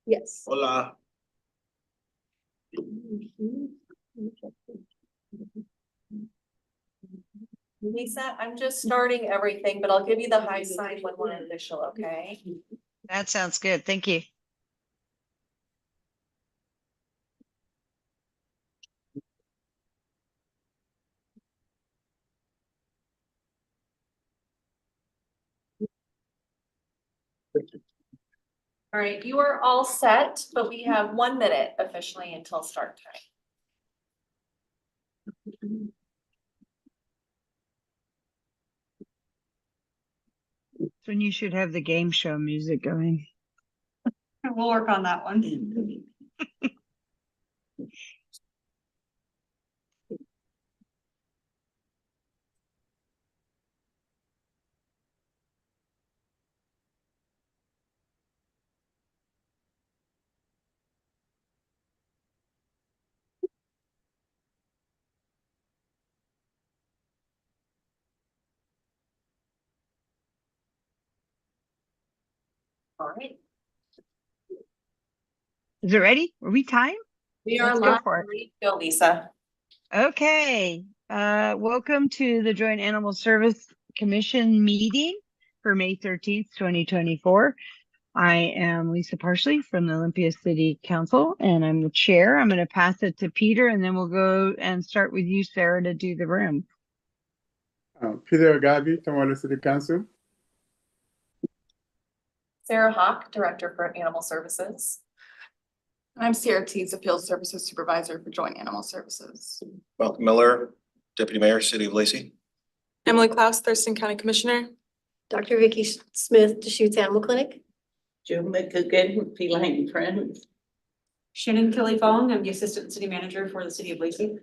Yes. Hola. Lisa, I'm just starting everything, but I'll give you the high sign when one initial, okay? That sounds good. Thank you. All right, you are all set, but we have 1 minute officially until start time. So you should have the game show music going. We'll work on that one. All right. Is it ready? Are we timed? We are Let's go live. for it. Ready to go, Lisa. Okay. Welcome to the Joint Animal Service Commission meeting for May 13th, 2024. I am Lisa Parsley from the Olympia City Council, and I'm the chair. I'm going to pass it to Peter, and then we'll go and start with you, Sarah, to do the room. Peter Agabi, Tamale City Council. Sarah Hawk, Director for Animal Services. I'm Sarah Tees, Appeals Services Supervisor for Joint Animal Services. Malcolm Miller, Deputy Mayor, City of Lacey. Emily Klaus, Thurston County Commissioner. Dr. Vicky Smith, Deschutes Animal Clinic. Joe McCogan, Feline Friends. Shannon Kelly Fong, I'm the Assistant City Manager for the City of Lacey.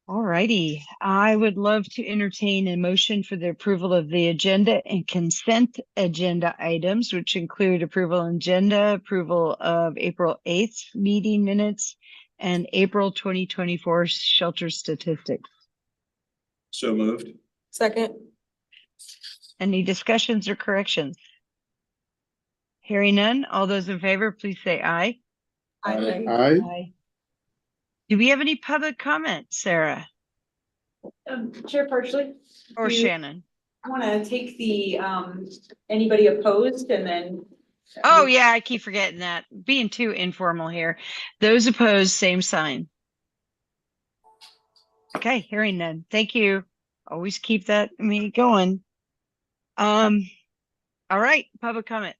All righty. I would love to entertain a motion for the approval of the agenda and consent agenda items, which include approval on agenda, approval of April 8th meeting minutes, and April 2024 shelter statistics. So moved. Second. Any discussions or corrections? Hearing none, all those in favor, please say aye. Aye. Aye. Do we have any public comment, Sarah Chair Parsley, or You- Shannon? I want to take the anybody opposed and then. Oh yeah, I keep forgetting that. Being too informal here. Those opposed, same sign. Okay, hearing none. Thank you. Always keep that going. All right, public comment.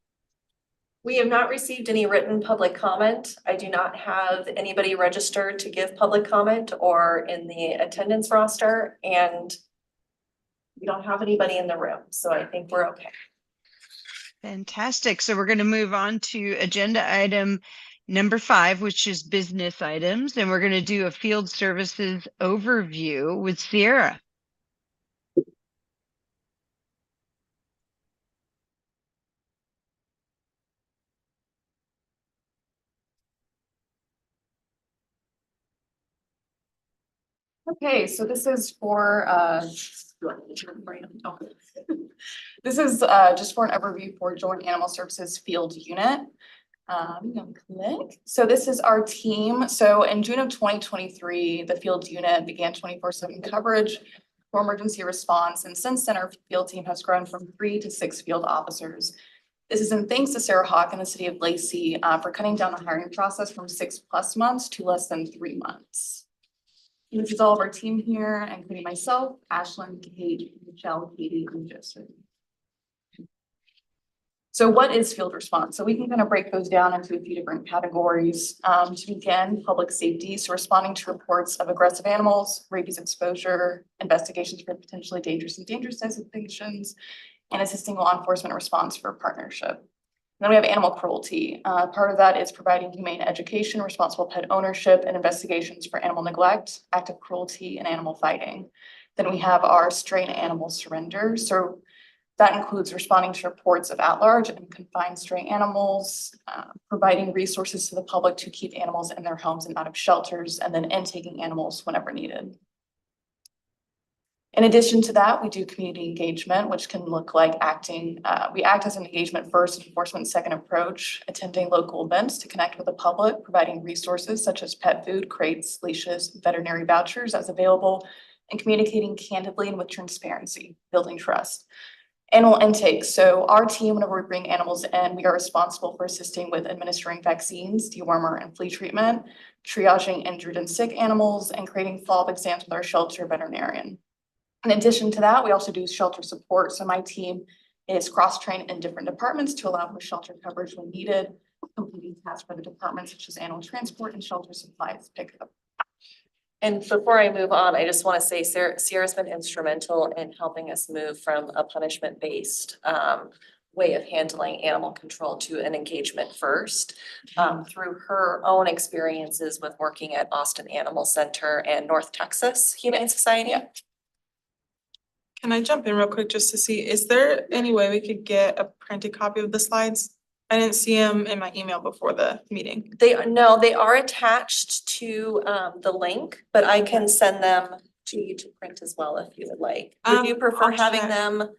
We have not received any written public comment. I do not have anybody registered to give public comment or in the attendance roster, and we don't have anybody in the room, so I think we're okay. Fantastic. So we're going to move on to agenda item number 5, which is business items, and we're going to do a field services overview with Sierra. Okay, so this is for this is just for an overview for Joint Animal Services Field Unit. Click. So this is our team. So in June of 2023, the field unit began 24/7 coverage for emergency response. And since then, our field team has grown from 3 to 6 field officers. This is in thanks to Sarah Hawk and the City of Lacey for cutting down the hiring process from 6+ months to less than 3 months. And this is all of our team here, including myself, Ashlyn, Kate, Michelle, Katie, and Joseph. So what is field response? So we can kind of break those down into a few different categories. To begin, public safety, so responding to reports of aggressive animals, rabies exposure, investigations for potentially dangerous and dangerous designations, and assisting law enforcement response for partnership. Then we have animal cruelty. Part of that is providing humane education, responsible pet ownership, and investigations for animal neglect, active cruelty, and animal fighting. Then we have our stray animal surrender. So that includes responding to reports of at-large and confined stray animals, providing resources to the public to keep animals in their homes and out of shelters, and then intaking animals whenever needed. In addition to that, we do community engagement, which can look like we act as an engagement first, enforcement second approach, attending local events to connect with the public, providing resources such as pet food, crates, leashes, veterinary vouchers as available, and communicating candidly and with transparency, building trust. Animal intake. So our team, whenever we bring animals in, we are responsible for assisting with administering vaccines, dewormer and flea treatment, triaging injured and sick animals, and creating follow-up exams with our shelter veterinarian. In addition to that, we also do shelter support. So my team is cross-trained in different departments to allow for shelter coverage when needed, completing tasks for the departments such as animal transport and shelter supplies pickup. And before I move on, I just want to say Sierra's been instrumental in helping us move from a punishment-based way of handling animal control to an engagement first through her own experiences with working at Austin Animal Center and North Texas Humane Society. Yeah. Can I jump in real quick just to see, is there any way we could get a printed copy of the slides? I didn't see them in my email before the meeting. They are attached to the link, but I can send them to you to print as well if you would like. Would you prefer I'll having check. them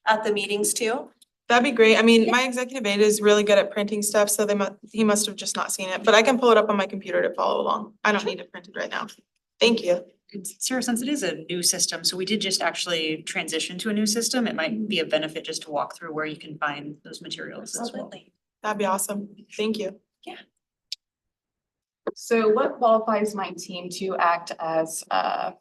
at the meetings too? That'd be great. I mean, my executive aide is really good at printing stuff, so he must have just not seen it, but I can pull it up on my computer to follow along. I don't need it printed right now. Thank you. Sarah, since it is a new system, so we did just actually transition to a new system, it might be a benefit just to walk through where you can find those materials as well. Absolutely. That'd be awesome. Thank you. So what qualifies my team to act as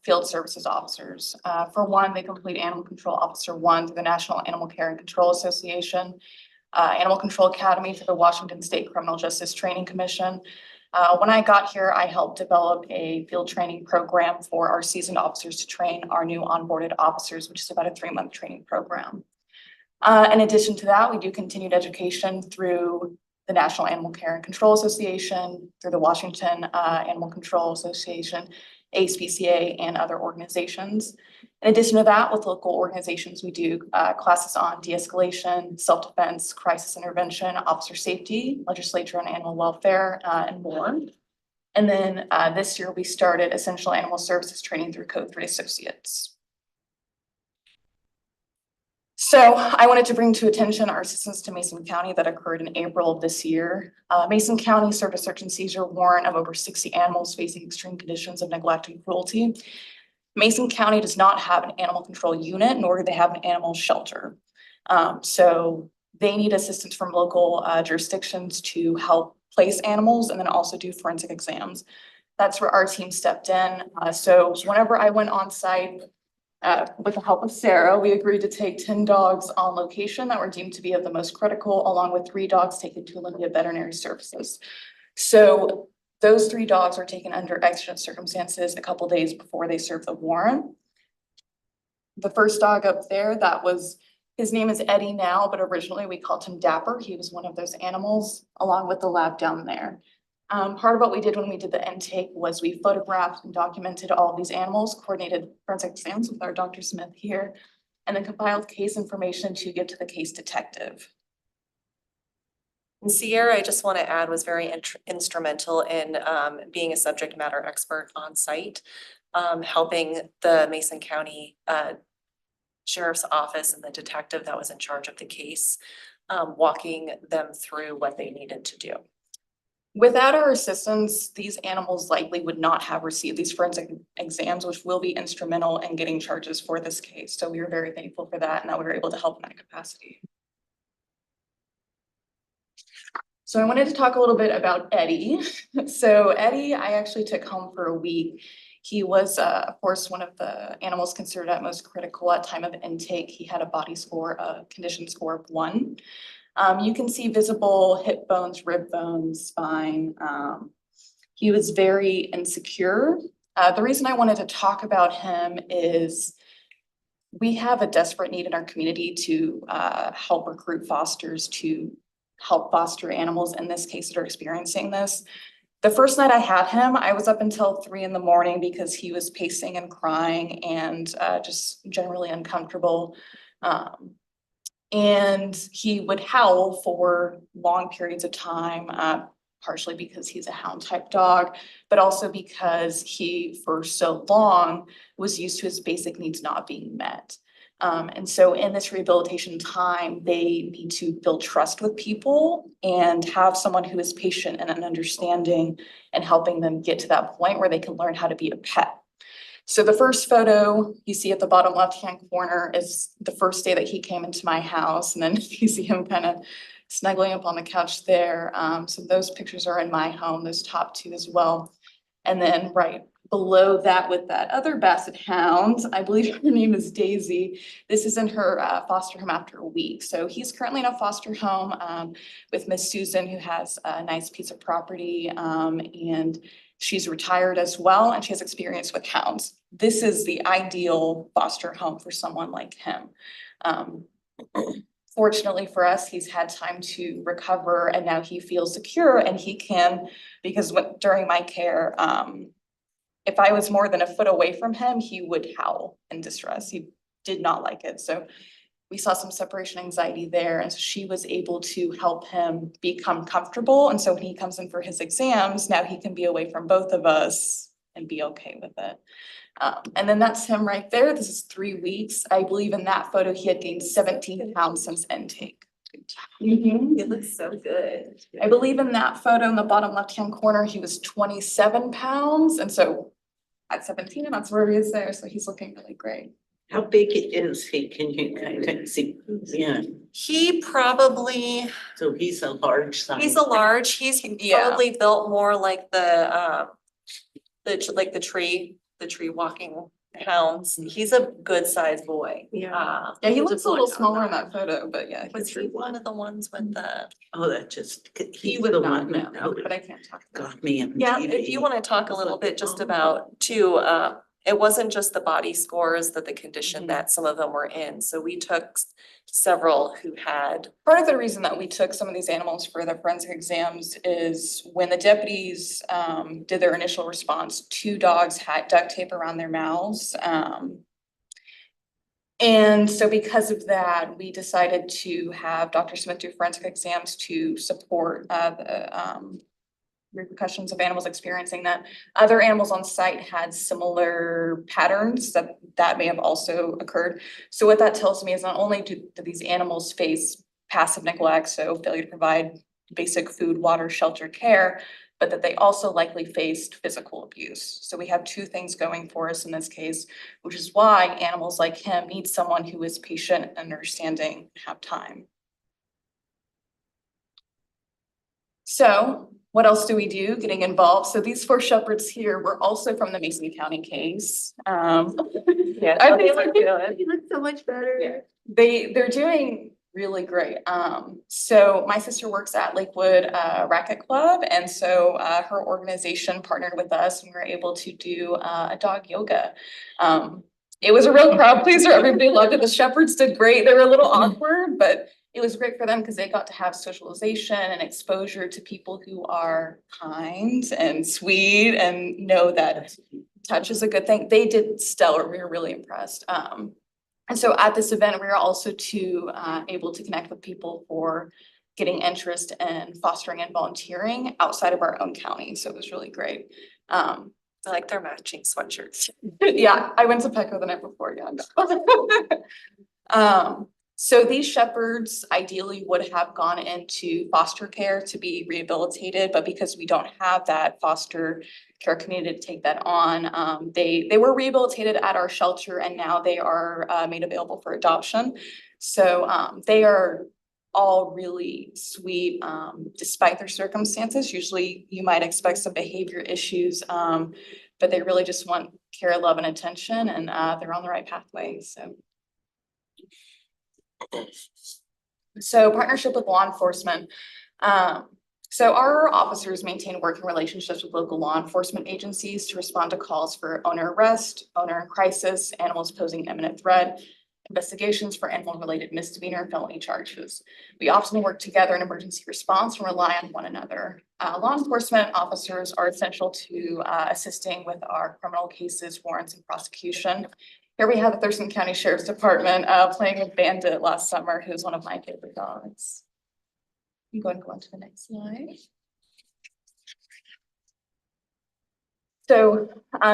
field services officers? For one, they complete Animal Control Officer 1 through the National Animal Care and Control Association, Animal Control Academy through the Washington State Criminal Justice Training Commission. When I got here, I helped develop a field training program for our seasoned officers to train our new onboarded officers, which is about a 3-month training program. In addition to that, we do continued education through the National Animal Care and Control Association, through the Washington Animal Control Association, ASPCA, and other organizations. In addition to that, with local organizations, we do classes on de-escalation, self-defense, crisis intervention, officer safety, legislature and animal welfare, and more. And then this year, we started essential animal services training through Code 3 Associates. So I wanted to bring to attention our assistance to Mason County that occurred in April of this year. Mason County served a search and seizure warrant of over 60 animals facing extreme conditions of neglect and cruelty. Mason County does not have an animal control unit, nor do they have an animal shelter. So they need assistance from local jurisdictions to help place animals and then also do forensic exams. That's where our team stepped in. So whenever I went on site, with the help of Sarah, we agreed to take 10 dogs on location that were deemed to be of the most critical, along with 3 dogs taken to Olympia Veterinary Services. So those 3 dogs were taken under exigent circumstances a couple days before they served the warrant. The first dog up there, his name is Eddie now, but originally we called him Dapper. He was one of those animals, along with the lab down there. Part of what we did when we did the intake was we photographed and documented all of these animals, coordinated forensic exams with our Dr. Smith here, and then compiled case information to give to the case detective. And Sierra, I just want to add, was very instrumental in being a subject matter expert on site, helping the Mason County Sheriff's Office and the detective that was in charge of the case, walking them through what they needed to do. Without our assistance, these animals likely would not have received these forensic exams, which will be instrumental in getting charges for this case. So we were very thankful for that and that we were able to help in that capacity. So I wanted to talk a little bit about Eddie. So Eddie, I actually took home for a week. He was, of course, one of the animals considered at most critical at time of intake. He had a body score, a condition score of 1. You can see visible hip bones, rib bones, spine. He was very insecure. The reason I wanted to talk about him is we have a desperate need in our community to help recruit fosters to help foster animals in this case that are experiencing this. The first night I had him, I was up until 3 in the morning because he was pacing and crying and just generally uncomfortable. And he would howl for long periods of time. partially because he's a hound type dog, but also because he for so long was used to his basic needs not being met. And so in this rehabilitation time, they need to build trust with people and have someone who is patient and an understanding and helping them get to that point where they can learn how to be a pet. So the first photo you see at the bottom left-hand corner is the first day that he came into my house. And then you see him kind of snuggling up on the couch there. So those pictures are in my home, those top two as well. And then right below that with that other basset hound, I believe her name is Daisy. This is in her foster home after a week. So he's currently in a foster home with Miss Susan, who has a nice piece of property, and she's retired as well, and she has experience with hounds. This is the ideal foster home for someone like him. Fortunately for us, he's had time to recover and now he feels secure and he can, because during my care, if I was more than a foot away from him, he would howl in distress. He did not like it. So we saw some separation anxiety there. And so she was able to help him become comfortable. And so when he comes in for his exams, now he can be away from both of us and be okay with it. And then that's him right there. This is 3 weeks. I believe in that photo, he had gained 17 pounds since intake. It looks so good. I believe in that photo in the bottom left-hand corner, he was 27 pounds. And so at 17, and that's where he is there. So he's looking really great. How big is he? Can you kind of see? Yeah, He probably, so he's a large size. he's a large, he's Yeah. probably built more like the tree walking hounds. He's a good sized boy. Yeah. Yeah, he was looks a little boy. smaller in that photo, but yeah. Was he one of the ones with the? Oh, that just, He he's would the not one know, that but I can't talk about it. got me on Yeah, TV. if you wanna talk a little bit just Oh. about too, it wasn't just the body scores that the condition Mhm. that some of them were in. So we took several who had. Part of the reason that we took some of these animals for the forensic exams is when the deputies did their initial response, 2 dogs had duct tape around their mouths. And so because of that, we decided to have Dr. Smith do forensic exams to support the repercussions of animals experiencing that. Other animals on site had similar patterns that may have also occurred. So what that tells me is not only do these animals face passive neglect, so failure to provide basic food, water, shelter, care, but that they also likely faced physical abuse. So we have 2 things going for us in this case, which is why animals like him need someone who is patient and understanding, and have time. So what else do we do getting involved? So these 4 shepherds here were also from the Mason County case. Yeah, I they think look good. You look so much better. they're doing really great. So my sister works at Lakewood Racket Club, and so her organization partnered with us, and we were able to do a dog yoga. It was a real crowd pleaser. Everybody loved it. The shepherds did great. They were a little awkward, but it was great for them because they got to have socialization and exposure to people who are kind and sweet and know that touch is a good thing. They did stellar. We were really impressed. And so at this event, we were also able to connect with people for getting interest in fostering and volunteering outside of our own county. So it was really great. I like their matching sweatshirts. Yeah, I went to Petco the night before, yeah. So these shepherds ideally would have gone into foster care to be rehabilitated, but because we don't have that foster care community to take that on, they were rehabilitated at our shelter and now they are made available for adoption. So they are all really sweet despite their circumstances. Usually you might expect some behavior issues, but they really just want care, love, and attention, and they're on the right pathway, so. So partnership with law enforcement. So our officers maintain working relationships with local law enforcement agencies to respond to calls for owner arrest, owner in crisis, animals posing imminent threat, investigations for animal-related misdemeanor and felony charges. We often work together in emergency response and rely on one another. Law enforcement officers are essential to assisting with our criminal cases, warrants, and prosecution. Here we have the Thurston County Sheriff's Department playing with Bandit last summer, who's one of my favorite dogs. You go and go on to the next slide. So,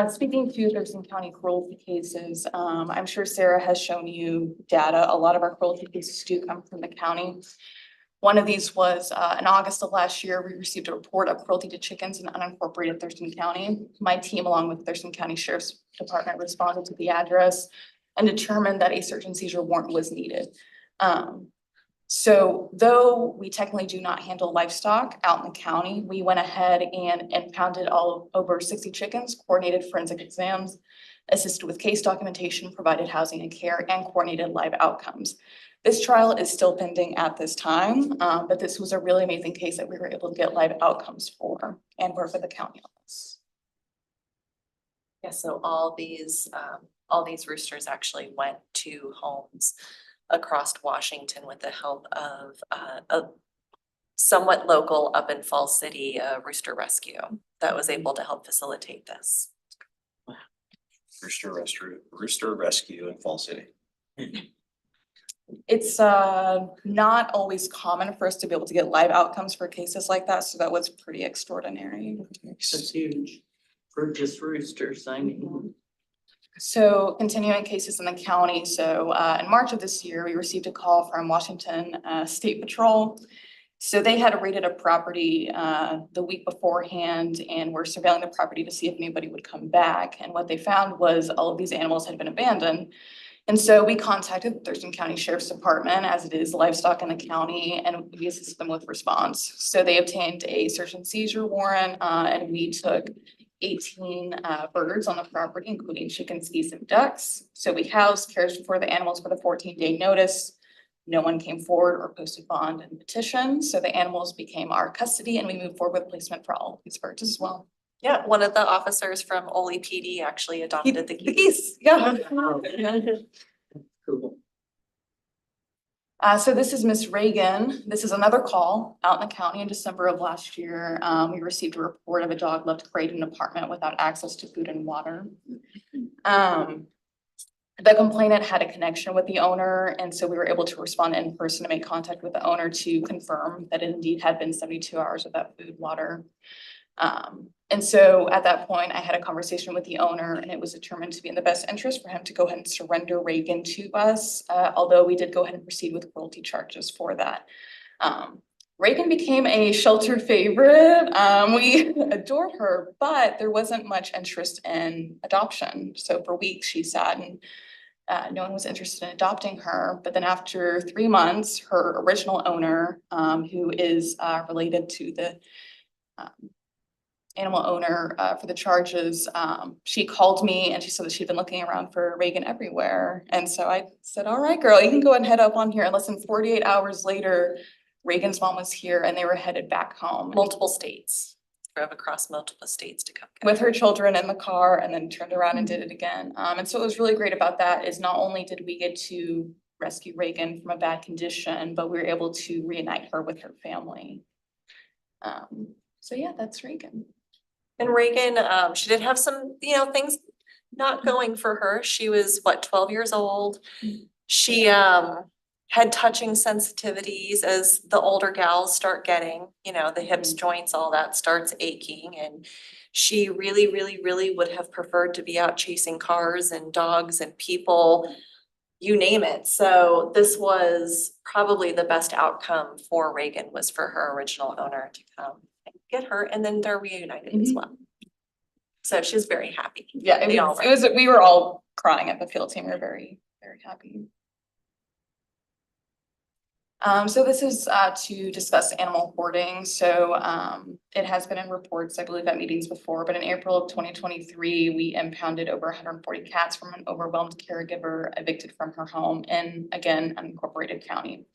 speaking to Thurston County cruelty cases, I'm sure Sarah has shown you data. A lot of our cruelty cases do come from the county. One of these was, in August of last year, we received a report of cruelty to chickens in unincorporated Thurston County. My team, along with Thurston County Sheriff's Department, responded to the address and determined that a search and seizure warrant was needed. So though we technically do not handle livestock out in the county, we went ahead and impounded over 60 chickens, coordinated forensic exams, assisted with case documentation, provided housing and care, and coordinated live outcomes. This trial is still pending at this time, but this was a really amazing case that we were able to get live outcomes for and work with the county on this. Yeah, so all these roosters actually went to homes across Washington with the help of a somewhat local up in Falls City, rooster rescue that was able to help facilitate this. Rooster rescue in Fall City. It's not always common for us to be able to get live outcomes for cases like that, so that was pretty extraordinary. That's huge for just roosters, I mean. So continuing cases in the county, so in March of this year, we received a call from Washington State Patrol. So they had raided a property the week beforehand and were surveilling the property to see if anybody would come back. And what they found was all of these animals had been abandoned. And so we contacted the Thurston County Sheriff's Department, as it is livestock in the county, and we assisted them with response. So they obtained a search and seizure warrant, and we took 18 birds on the property, including chickens, geese, and ducks. So we housed, cared for the animals with a 14-day notice. No one came forward or posted bond and petition. So the animals became our custody, and we moved forward with placement for all of these birds as well. Yeah, one of the officers from Ole PD actually adopted the geese. Geese, yeah. Cool. So this is Miss Reagan. This is another call out in the county in December of last year. We received a report of a dog left crate in an apartment without access to food and water. The complainant had a connection with the owner, and so we were able to respond in person to make contact with the owner to confirm that it indeed had been 72 hours without food, water. And so at that point, I had a conversation with the owner, and it was determined to be in the best interest for him to go ahead and surrender Reagan to us, although we did go ahead and proceed with cruelty charges for that. Reagan became a shelter favorite. We adored her, but there wasn't much interest in adoption. So for weeks she sat and no one was interested in adopting her. But then after 3 months, her original owner, who is related to the animal owner for the charges, she called me and she said that she'd been looking around for Reagan everywhere. And so I said, all right, girl, you can go ahead and head up on here. And less than 48 hours later, Reagan's mom was here and they were headed back home. Multiple states, drove across multiple states to come. With her children in the car and then turned around and did it again. And so what was really great about that is not only did we get to rescue Reagan from a bad condition, but we were able to reunite her with her family. So yeah, that's Reagan. And Reagan, she did have some, things not going for her. She was 12 years old. She had touching sensitivities as the older gals start getting, the hips, joints, all that starts aching. And she really, really, really would have preferred to be out chasing cars and dogs and people, you name it. So this was probably the best outcome for Reagan, was for her original owner to come and get her, and then they're reunited as well. So she's very happy. Yeah, we were all crying at the field team. We were very, very happy. So this is to discuss animal hoarding. So it has been in reports, I believe, at meetings before, but in April of 2023, we impounded over 140 cats from an overwhelmed caregiver evicted from her home in, again, unincorporated county.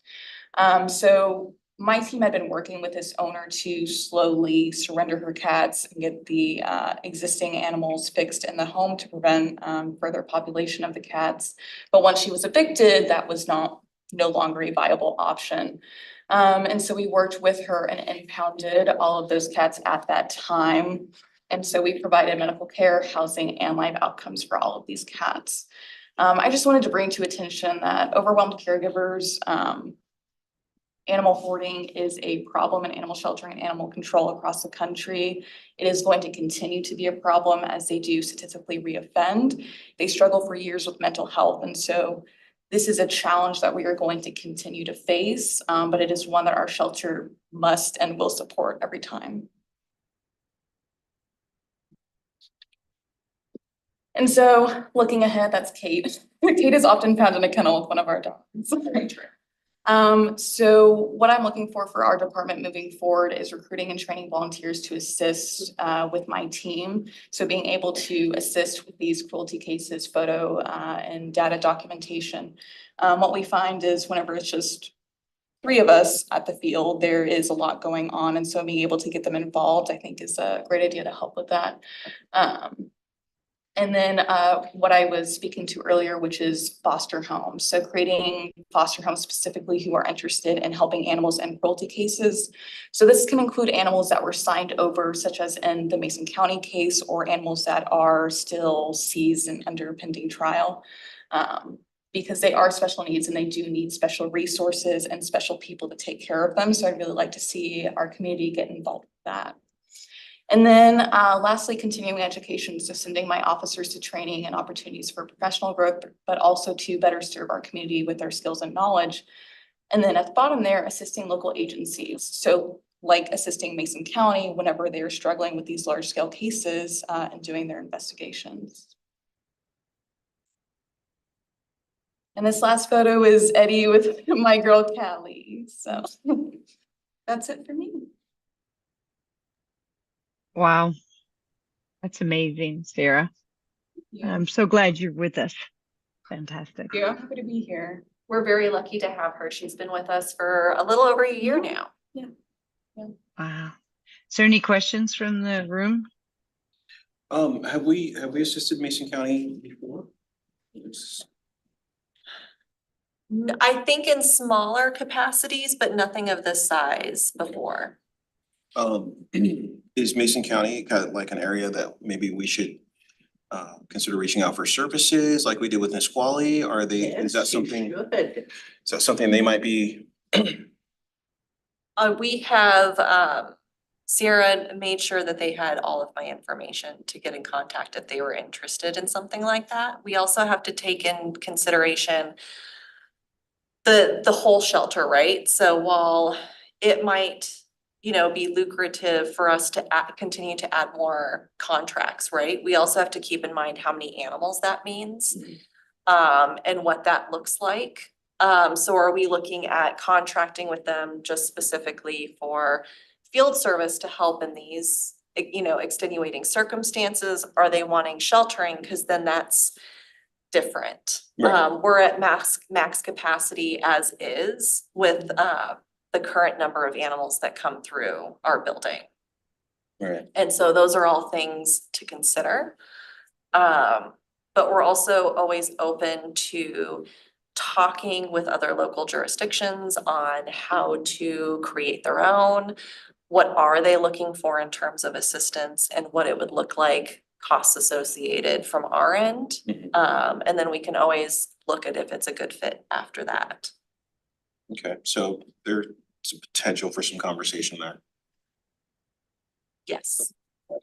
So my team had been working with this owner to slowly surrender her cats and get the existing animals fixed in the home to prevent further population of the cats. But once she was evicted, that was no longer a viable option. And so we worked with her and impounded all of those cats at that time. And so we provided medical care, housing, and live outcomes for all of these cats. I just wanted to bring to attention that overwhelmed caregivers Animal hoarding is a problem in animal sheltering and animal control across the country. It is going to continue to be a problem as they do statistically reoffend. They struggle for years with mental health, and so this is a challenge that we are going to continue to face, but it is one that our shelter must and will support every time. And so looking ahead, that's Kate. Kate is often found in a kennel with one of our dogs. So what I'm looking for our department moving forward is recruiting and training volunteers to assist with my team. So being able to assist with these cruelty cases, photo and data documentation. What we find is whenever it's just 3 of us at the field, there is a lot going on. And so being able to get them involved, I think is a great idea to help with that. And then what I was speaking to earlier, which is foster homes. So creating foster homes specifically who are interested in helping animals in cruelty cases. So this can include animals that were signed over, such as in the Mason County case, or animals that are still seized and under pending trial. Because they are special needs and they do need special resources and special people to take care of them. So I'd really like to see our community get involved with that. And then lastly, continuing education, so sending my officers to training and opportunities for professional growth, but also to better serve our community with their skills and knowledge. And then at the bottom there, assisting local agencies. So like assisting Mason County whenever they're struggling with these large scale cases and doing their investigations. And this last photo is Eddie with my girl Callie. So that's it for me. Wow. That's amazing, Sarah. I'm so glad you're with us. Fantastic. Yeah, I'm happy to be here. We're very lucky to have her. She's been with us for a little over a year now. Wow. Is there any questions from the room? Have we assisted Mason County before? I think in smaller capacities, but nothing of this size before. Is Mason County kind of like an area that maybe we should consider reaching out for services like we did with Nisqually? Are they, is that something, they might be? We have, Sierra made sure that they had all of my information to get in contact if they were interested in something like that. We also have to take in consideration the whole shelter, right? So while it might, be lucrative for us to continue to add more contracts, right? We also have to keep in mind how many animals that means, and what that looks like. So are we looking at contracting with them just specifically for field service to help in these, extenuating circumstances? Are they wanting sheltering? Because then that's different. Right. We're at max capacity as is with the current number of animals that come through our building. Right. And so those are all things to consider. But we're also always open to talking with other local jurisdictions on how to create their own. What are they looking for in terms of assistance and what it would look like, costs associated from our end. And then we can always look at if it's a good fit after that. Okay, so there's a potential for some conversation there. Yes. I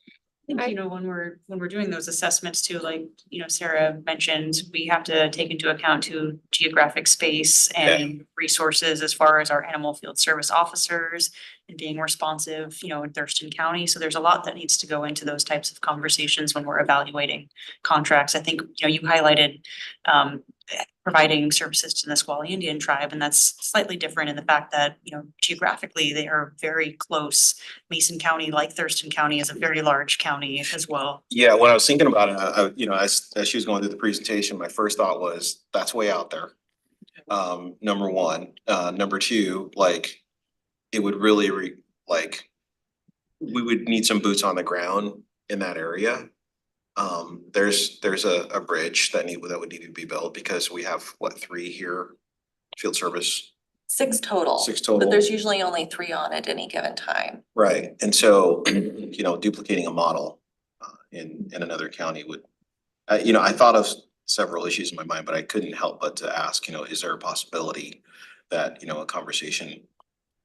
think, when we're doing those assessments too, like, Sarah mentioned, we have to take into account too geographic space and resources as far as our animal field service officers and being responsive, in Thurston County. So there's a lot that needs to go into those types of conversations when we're evaluating contracts. I think, you highlighted providing services to the Nisqually Indian tribe, and that's slightly different in the fact that, geographically they are very close. Mason County, like Thurston County, is a very large county as well. Yeah, when I was thinking about it, as she was going through the presentation, my first thought was, that's way out there. Number one. Number two, like, it would really we would need some boots on the ground in that area. There's a bridge that would need to be built because we have, 3 here, field service? 6 total. 6 total. But there's usually only 3 on at any given time. Right, and so, duplicating a model in another county would, I thought of several issues in my mind, but I couldn't help but to ask, is there a possibility that, a conversation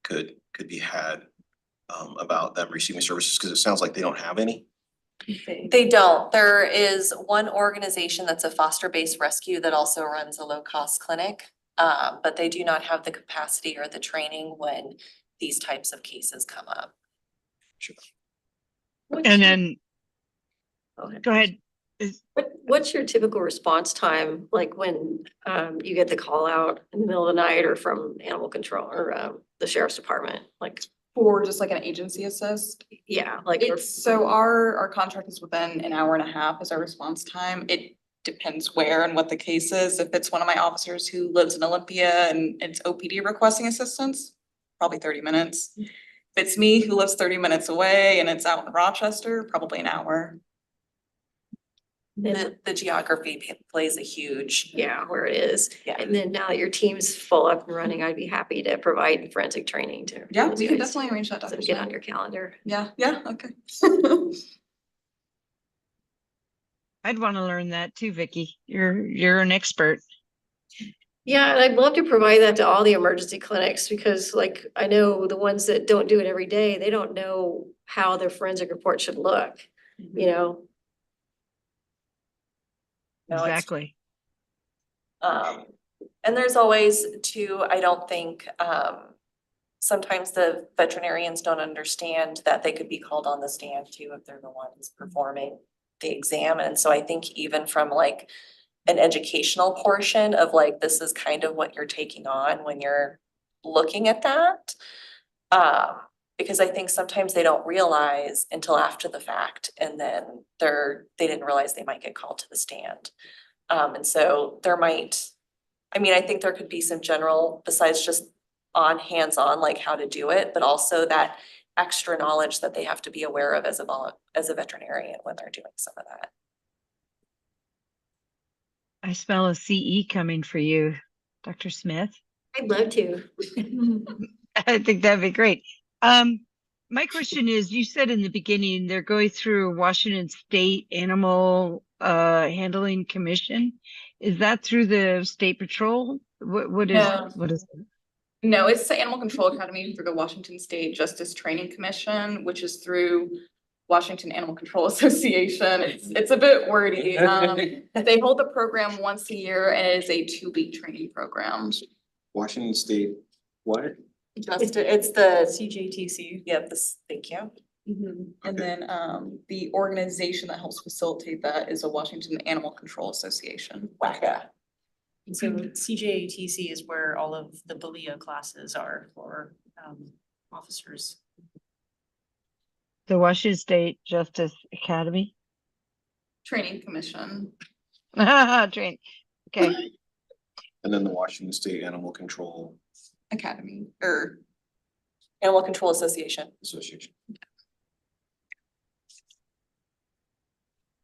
could be had about them receiving services, because it sounds like they don't have any. They don't. There is one organization that's a foster-based rescue that also runs a low-cost clinic. But they do not have the capacity or the training when these types of cases come up. And then, Okay. go ahead. What's your typical response time, like when you get the call out in the middle of the night or from animal control or the sheriff's department? Like, For just like an agency assist. yeah, like. So our contract is within an hour and a half is our response time. It depends where and what the case is. If it's one of my officers who lives in Olympia and it's OPD requesting assistance, probably 30 minutes. If it's me who lives 30 minutes away and it's out in Rochester, probably an hour. The geography plays a huge. Yeah, where it is. Yeah. And then now that your team's full up and running, I'd be happy to provide forensic training to. Yeah, those we can guys. definitely arrange that, So Dr. get on Smith. your calendar. Yeah, okay. I'd want to learn that too, Vicky. You're an expert. Yeah, and I'd love to provide that to all the emergency clinics because like I know the ones that don't do it every day, they don't know how their forensic report should look, you know? No, it's- Exactly. And there's always too, I don't think, sometimes the veterinarians don't understand that they could be called on the stand too if they're the ones performing the exam. And so I think even from like an educational portion of like, this is kind of what you're taking on when you're looking at that. Because I think sometimes they don't realize until after the fact and then they didn't realize they might get called to the stand. And so I think there could be some general, besides just hands-on, like how to do it, but also that extra knowledge that they have to be aware of as a veterinarian when they're doing some of that. I smell a CE coming for you, Dr. Smith. I'd love to. I think that'd be great. My question is, you said in the beginning, they're going through Washington State Animal Handling Commission. Is that through the State Patrol? What is, No. what is? No, it's the Animal Control Academy through the Washington State Justice Training Commission, which is through Washington Animal Control Association. It's a bit wordy. They hold the program once a year and it is a 2-week training program. Washington State, what? It's the, CJTC. yeah, thank you. And then the organization that helps facilitate that is a Washington Animal Control Association. WACA. And so CJATC is where all of the BLEA classes are for officers. The Washington State Justice Academy? Training Commission. Train. Okay. And then the Washington State Animal Control Academy, Animal Control Association. Association.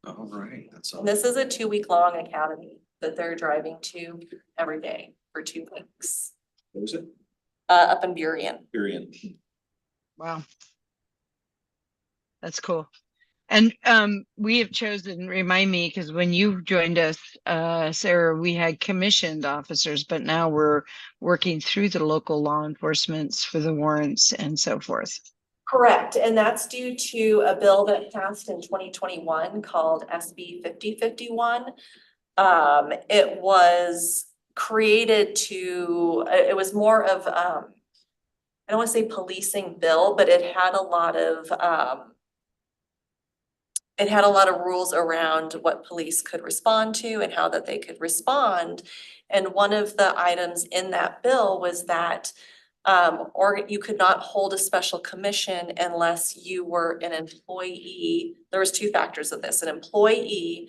All right, that's all. And this is a 2-week-long academy that they're driving to every day for 2 weeks. What was it? Up in Burien. Period. Wow. That's cool. And we have chosen, remind me, because when you joined us, Sarah, we had commissioned officers, but now we're working through the local law enforcements for the warrants and so forth. Correct, and that's due to a bill that passed in 2021 called SB 5051. It was created it was more of, I don't want to say policing bill, but it had a lot of rules around what police could respond to and how that they could respond. And one of the items in that bill was that you could not hold a special commission unless you were an employee. There was 2 factors of this. An employee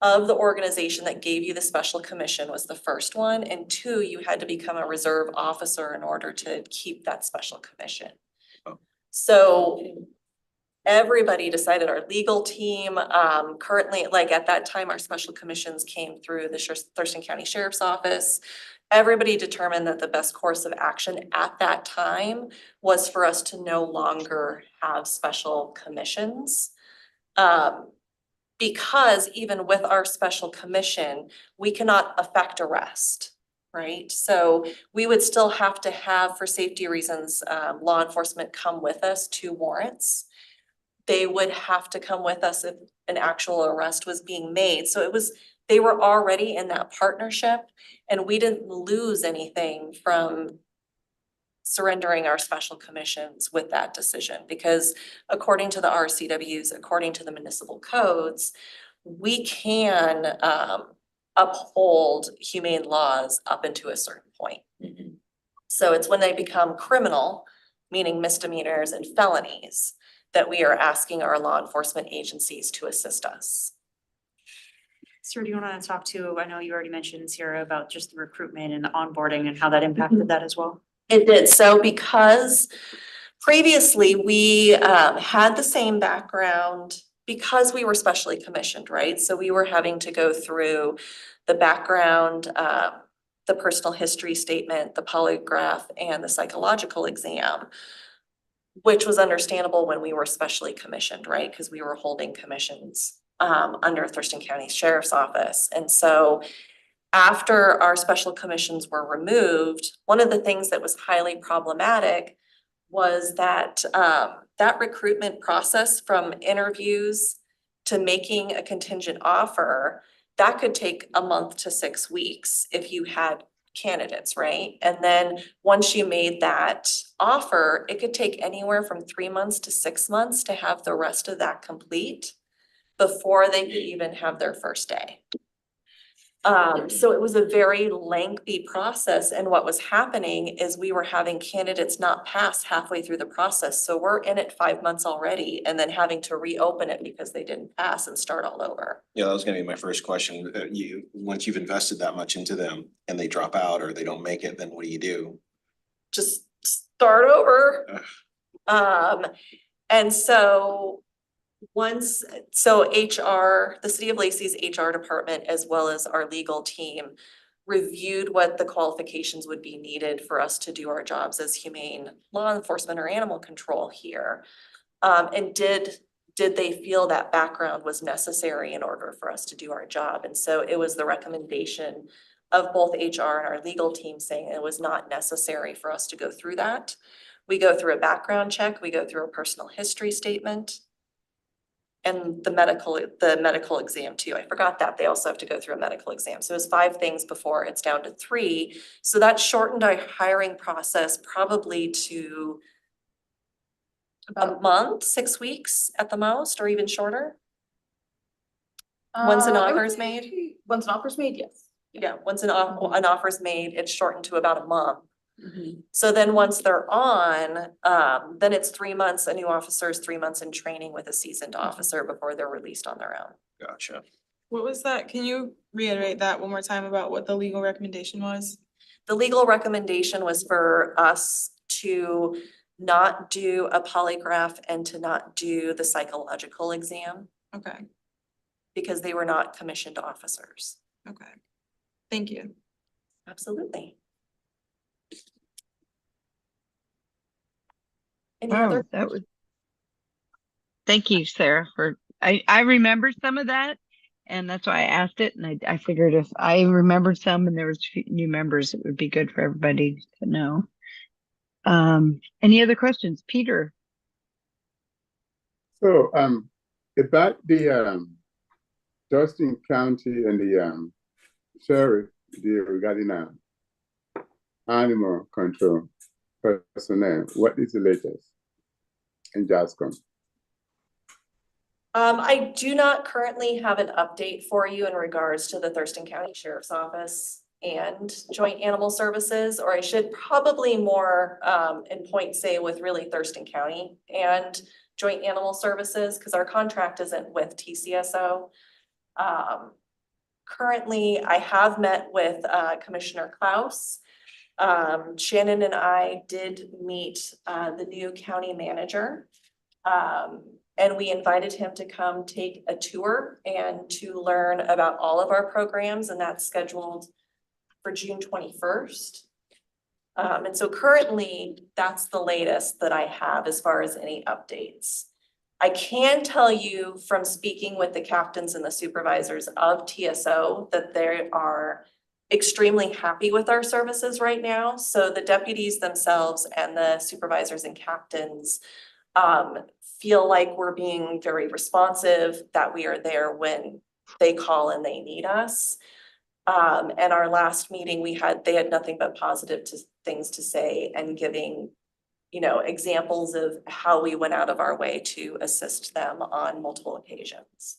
of the organization that gave you the special commission was the first one. And 2, you had to become a reserve officer in order to keep that special commission. Oh. So everybody decided, our legal team, currently, like at that time, our special commissions came through the Thurston County Sheriff's Office. Everybody determined that the best course of action at that time was for us to no longer have special commissions. Because even with our special commission, we cannot effect arrest. right? So we would still have to have, for safety reasons, law enforcement come with us to warrants. They would have to come with us if an actual arrest was being made. So they were already in that partnership, and we didn't lose anything from surrendering our special commissions with that decision, because according to the RCWs, according to the municipal codes, we can uphold humane laws up into a certain point. So it's when they become criminal, meaning misdemeanors and felonies, that we are asking our law enforcement agencies to assist us. Sir, do you want to talk to, I know you already mentioned, Sierra, about just the recruitment and the onboarding and how that impacted that as well? It did. So because previously we had the same background, because we were specially commissioned, right? So we were having to go through the background, the personal history statement, the polygraph, and the psychological exam, which was understandable when we were specially commissioned, right? Because we were holding commissions under Thurston County Sheriff's Office. And so after our special commissions were removed, one of the things that was highly problematic was that that recruitment process, from interviews to making a contingent offer, that could take a month to 6 weeks if you had candidates, right? And then once you made that offer, it could take anywhere from 3 months to 6 months to have the rest of that complete before they could even have their first day. So it was a very lengthy process, and what was happening is we were having candidates not pass halfway through the process. So we're in it 5 months already, and then having to reopen it because they didn't pass and start all over. Yeah, that was gonna be my first question. Once you've invested that much into them and they drop out or they don't make it, then what do you do? Just start over. And so HR, the City of Lacey's HR department, as well as our legal team, reviewed what the qualifications would be needed for us to do our jobs as humane law enforcement or animal control here. And did they feel that background was necessary in order for us to do our job? And so it was the recommendation of both HR and our legal team saying it was not necessary for us to go through that. We go through a background check, we go through a personal history statement, and the medical exam too. I forgot that. They also have to go through a medical exam. So it was 5 things before, it's down to 3. So that shortened our hiring process probably to a month, 6 weeks at the most, or even shorter. Once an I would offer is say made? Once an offer is made, yes. Yeah, once an offer is made, it's shortened to about a month. So then once they're on, then it's 3 months, a new officer is 3 months in training with a seasoned officer before they're released on their own. Gotcha. What was that? Can you reiterate that one more time about what the legal recommendation was? The legal recommendation was for us to not do a polygraph and to not do the psychological exam Okay, because they were not commissioned officers. okay. Thank you. Absolutely. Any Wow, other? that was. Thank you, Sarah, I remembered some of that, and that's why I asked it, and I figured if I remembered some and there was new members, it would be good for everybody to know. Any other questions? Peter? So, about the Thurston County and the sheriff deal regarding animal control personnel, what is the latest in JASCOM? I do not currently have an update for you in regards to the Thurston County Sheriff's Office and Joint Animal Services, or I should probably more in point say with really Thurston County and Joint Animal Services, because our contract isn't with TCSO. Currently, I have met with Commissioner Klaus. Shannon and I did meet the new county manager. And we invited him to come take a tour and to learn about all of our programs, and that's scheduled for June 21st. And so currently, that's the latest that I have as far as any updates. I can tell you from speaking with the captains and the supervisors of TSO that they are extremely happy with our services right now. So the deputies themselves and the supervisors and captains feel like we're being very responsive, that we are there when they call and they need us. And our last meeting, they had nothing but positive things to say and giving, examples of how we went out of our way to assist them on multiple occasions.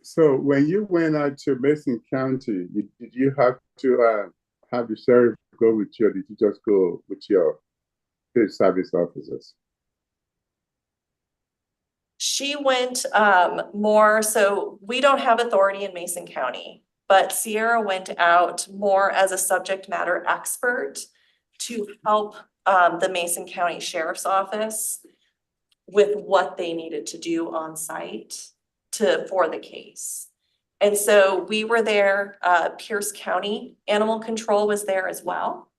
So when you went out to Mason County, did you have to have the sheriff go with you, or did you just go with your field service officers? She went more, so we don't have authority in Mason County, but Sierra went out more as a subject matter expert to help the Mason County Sheriff's Office with what they needed to do on site for the case. And so we were there, Pierce County Animal Control was there as well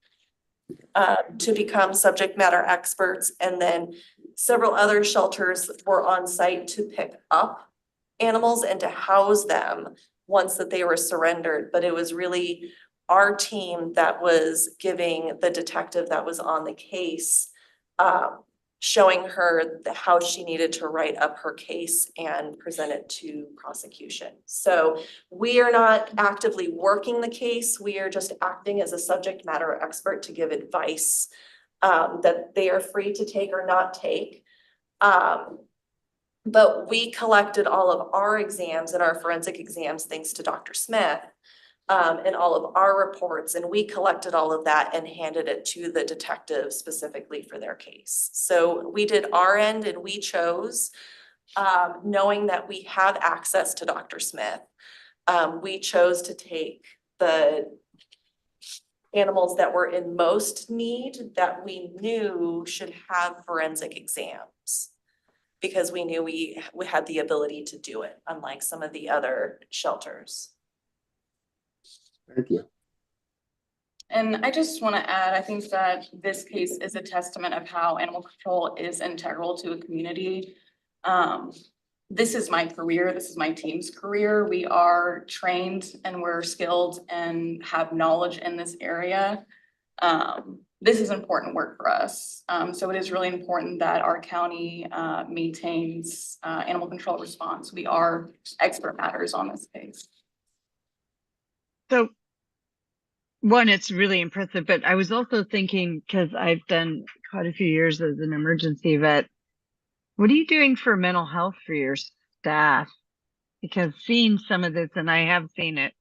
to become subject matter experts. And then several other shelters were on site to pick up animals and to house them once that they were surrendered. But it was really our team that was giving the detective that was on the case, showing her how she needed to write up her case and present it to prosecution. So we are not actively working the case. We are just acting as a subject matter expert to give advice that they are free to take or not take. But we collected all of our exams and our forensic exams, thanks to Dr. Smith, and all of our reports, and we collected all of that and handed it to the detective specifically for their case. So we did our end, and we chose, knowing that we have access to Dr. Smith, we chose to take the animals that were in most need that we knew should have forensic exams, because we knew we had the ability to do it, unlike some of the other shelters. Thank you. And I just want to add, I think that this case is a testament of how animal control is integral to a community. This is my career. This is my team's career. We are trained and we're skilled and have knowledge in this area. This is important work for us. So it is really important that our county maintains animal control response. We are expert matters on this case. So one, it's really impressive, but I was also thinking, because I've done quite a few years as an emergency vet, what are you doing for mental health for your staff? Because seeing some of this, and I have seen it,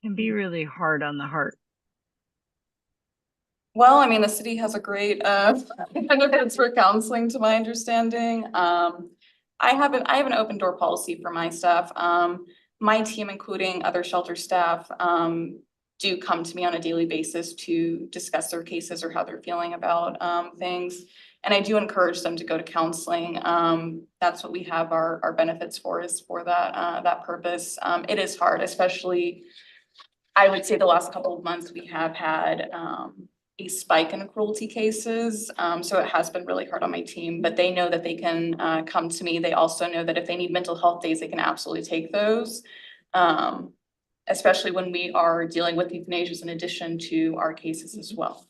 can be really hard on the heart. Well, I mean, the city has a great benefits for counseling, to my understanding. I have an open door policy for my staff. My team, including other shelter staff, do come to me on a daily basis to discuss their cases or how they're feeling about things. And I do encourage them to go to counseling. That's what we have our benefits for, is for that purpose. It is hard, especially, I would say the last couple of months we have had a spike in cruelty cases. So it has been really hard on my team, but they know that they can come to me. They also know that if they need mental health days, they can absolutely take those. Especially when we are dealing with euthanasias in addition to our cases as well.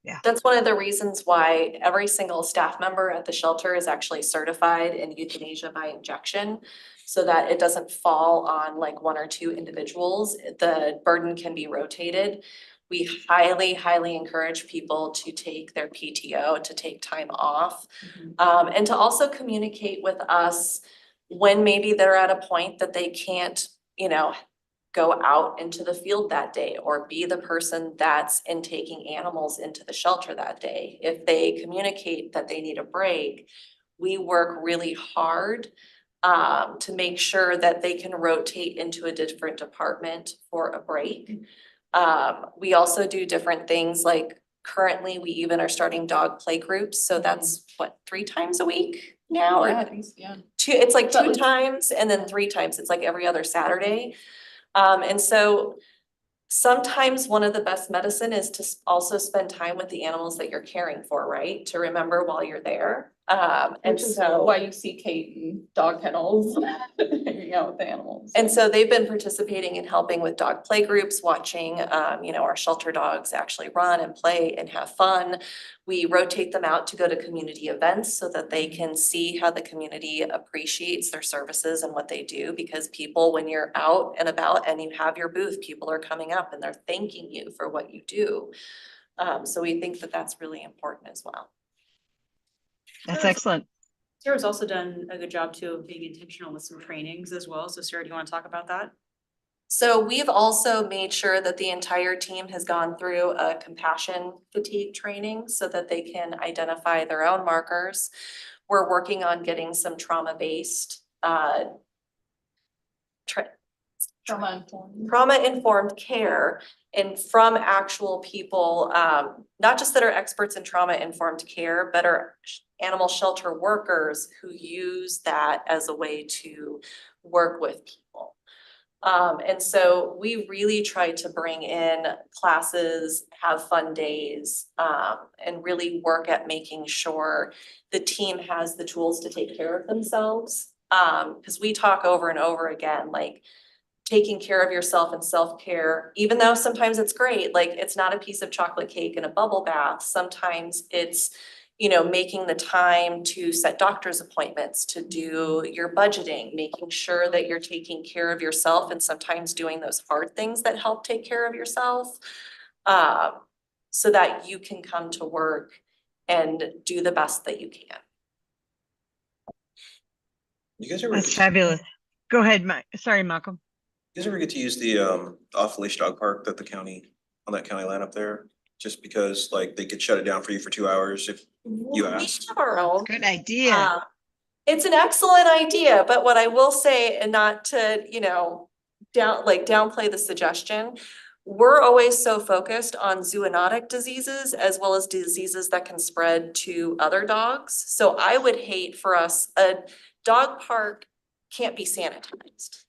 Yeah. That's one of the reasons why every single staff member at the shelter is actually certified in euthanasia by injection, so that it doesn't fall on like one or two individuals. The burden can be rotated. We highly, highly encourage people to take their PTO, to take time off, and to also communicate with us when maybe they're at a point that they can't, go out into the field that day or be the person that's taking animals into the shelter that day. If they communicate that they need a break, we work really hard to make sure that they can rotate into a different department for a break. We also do different things, like currently we even are starting dog play groups. So that's what, 3 times a week now? Yeah, Or I think so, yeah. it's like 2 times and then 3 times. It's like every other Saturday. And so sometimes one of the best medicine is to also spend time with the animals that you're caring for, right? To remember while you're there. And Which is so. why you see Kate in dog kennels, hanging out with the animals. And so they've been participating in helping with dog play groups, watching, our shelter dogs actually run and play and have fun. We rotate them out to go to community events so that they can see how the community appreciates their services and what they do. Because people, when you're out and about and you have your booth, people are coming up and they're thanking you for what you do. So we think that that's really important as well. That's excellent. Sarah's also done a good job too of being intentional with some trainings as well. So Sarah, do you want to talk about that? So we've also made sure that the entire team has gone through a compassion fatigue training so that they can identify their own markers. We're working on getting some trauma-based, trauma-informed care and from actual people, not just that are experts in trauma-informed care, but are animal shelter workers who use that as a way to work with people. And so we really try to bring in classes, have fun days, and really work at making sure the team has the tools to take care of themselves. Because we talk over and over again, like taking care of yourself and self-care, even though sometimes it's great, like it's not a piece of chocolate cake and a bubble bath. Sometimes it's, making the time to set doctor's appointments, to do your budgeting, making sure that you're taking care of yourself and sometimes doing those hard things that help take care of yourself. So that you can come to work and do the best that you can. You guys ever, That's you fabulous. Go ahead, sorry, Malcolm. guys ever get to use the off-leash dog park that the county, on that county land up there? Just because like they could shut it down for you for 2 hours if you asked. We have our own. Good idea. It's an excellent idea, but what I will say, and not to, downplay the suggestion, we're always so focused on zoonotic diseases as well as diseases that can spread to other dogs. So I would hate for us, a dog park can't be sanitized.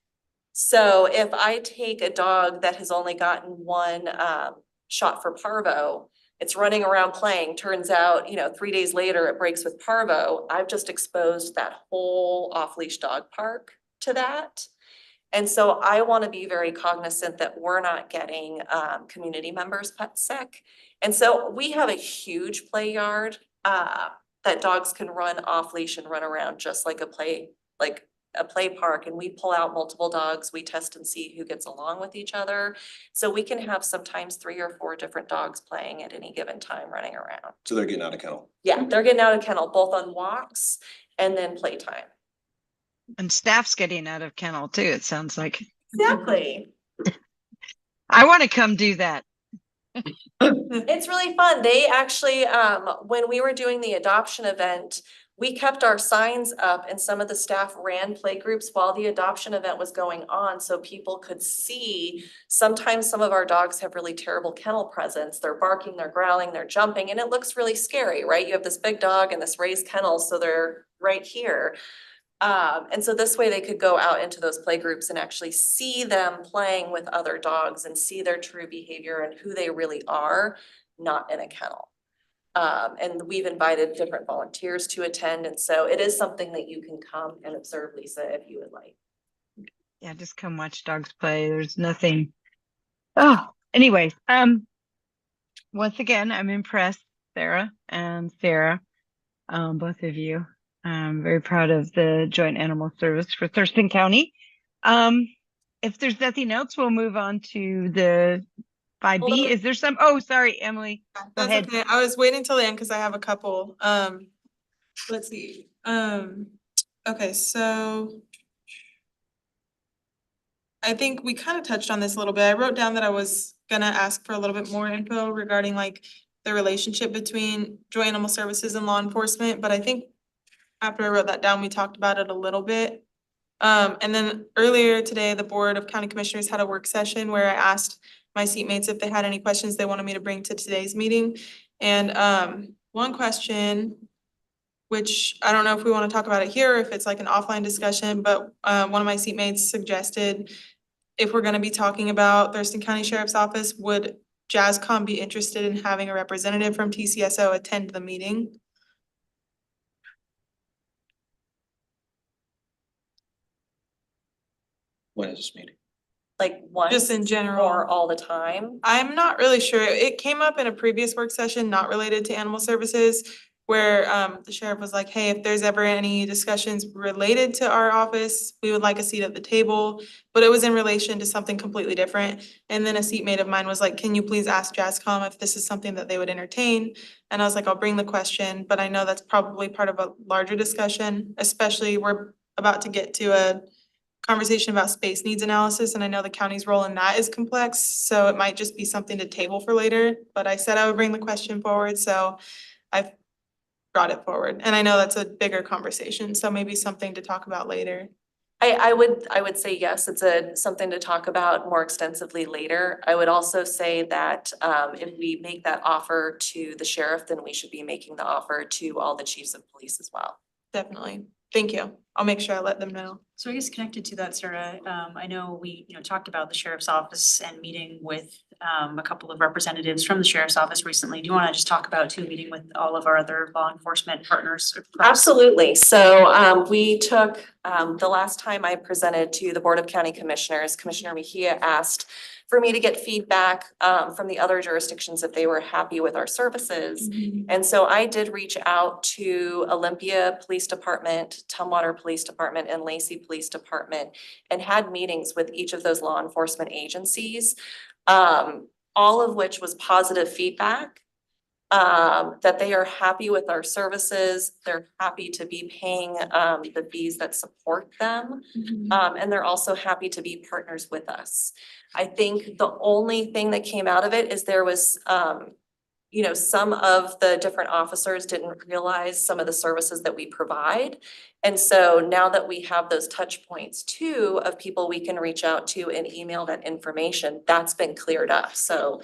So if I take a dog that has only gotten one shot for parvo, it's running around playing, turns out, 3 days later it breaks with parvo, I've just exposed that whole off-leash dog park to that. And so I want to be very cognizant that we're not getting community members' pets sick. And so we have a huge play yard that dogs can run off-leash and run around just like a play park, and we pull out multiple dogs, we test and see who gets along with each other. So we can have sometimes 3 or 4 different dogs playing at any given time running around. So they're getting out of kennel. Yeah, they're getting out of kennel, both on walks and then playtime. And staff's getting out of kennel too, it sounds like. Exactly. I want to come do that. It's really fun. They actually, when we were doing the adoption event, we kept our signs up and some of the staff ran play groups while the adoption event was going on so people could see. Sometimes some of our dogs have really terrible kennel presence. They're barking, they're growling, they're jumping, and it looks really scary, right? You have this big dog and this raised kennel, so they're right here. And so this way they could go out into those play groups and actually see them playing with other dogs and see their true behavior and who they really are, not in a kennel. And we've invited different volunteers to attend. And so it is something that you can come and observe, Lisa, if you would like. Yeah, just come watch dogs play. There's nothing. Oh, anyway, once again, I'm impressed, Sarah and Sarah, both of you. I'm very proud of the Joint Animal Service for Thurston County. If there's nothing else, we'll move on to the 5B. Is there some? Oh, sorry, Emily. Go That's ahead. okay. I was waiting till the end because I have a couple. Let's see. Okay, so I think we kind of touched on this a little bit. I wrote down that I was gonna ask for a little bit more info regarding like the relationship between Joint Animal Services and law enforcement, but I think after I wrote that down, we talked about it a little bit. And then earlier today, the Board of County Commissioners had a work session where I asked my seatmates if they had any questions they wanted me to bring to today's meeting. And one question, which I don't know if we want to talk about it here, or if it's like an offline discussion, but one of my seatmates suggested if we're going to be talking about Thurston County Sheriff's Office, would JASCOM be interested in having a representative from TCSO attend the meeting? When is this meeting? Like once? Just in general. Or all the time? I'm not really sure. It came up in a previous work session, not related to animal services, where the sheriff was like, hey, if there's ever any discussions related to our office, we would like a seat at the table. But it was in relation to something completely different. And then a seatmate of mine was like, can you please ask JASCOM if this is something that they would entertain? And I was like, I'll bring the question, but I know that's probably part of a larger discussion, especially we're about to get to a conversation about space needs analysis, and I know the county's role in that is complex, so it might just be something to table for later, but I said I would bring the question forward, so I've brought it forward, and I know that's a bigger conversation, so maybe something to talk about later. I would say yes, it's something to talk about more extensively later. I would also say that if we make that offer to the sheriff, then we should be making the offer to all the chiefs of police as well. Definitely. Thank you. I'll make sure I let them know. So I guess connected to that, Sarah, I know we, talked about the sheriff's office and meeting with a couple of representatives from the sheriff's office recently. Do you want to just talk about meeting with all of our other law enforcement partners? Absolutely. So we took, the last time I presented to the Board of County Commissioners, Commissioner Mejia asked for me to get feedback from the other jurisdictions if they were happy with our services. And so I did reach out to Olympia Police Department, Tumwater Police Department, and Lacey Police Department, and had meetings with each of those law enforcement agencies, all of which was positive feedback. That they are happy with our services, they're happy to be paying the fees that support them. And they're also happy to be partners with us. I think the only thing that came out of it is there was some of the different officers didn't realize some of the services that we provide. And so now that we have those touch points too of people we can reach out to and email that information, that's been cleared up. So,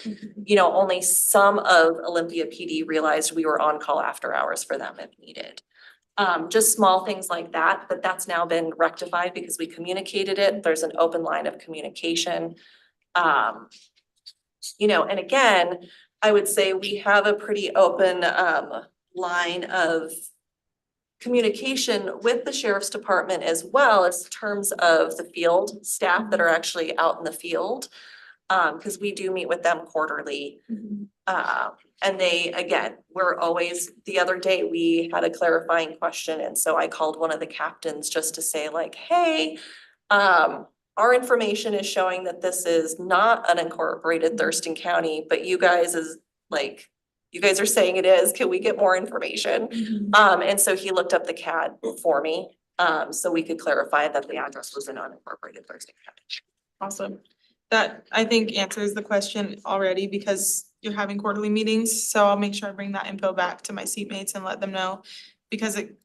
only some of Olympia PD realized we were on call after hours for them if needed. Just small things like that, but that's now been rectified because we communicated it. There's an open line of communication. And again, I would say we have a pretty open line of communication with the sheriff's department as well as terms of the field staff that are actually out in the field. Because we do meet with them quarterly. And they, again, the other day we had a clarifying question. And so I called one of the captains just to say like, hey, our information is showing that this is not unincorporated Thurston County, but you guys are saying it is. Can we get more information? And so he looked up the CAD for me, so we could clarify that the address was in unincorporated Thurston County. Awesome. That I think answers the question already because you're having quarterly meetings, so I'll make sure I bring that info back to my seatmates and let them know. Because it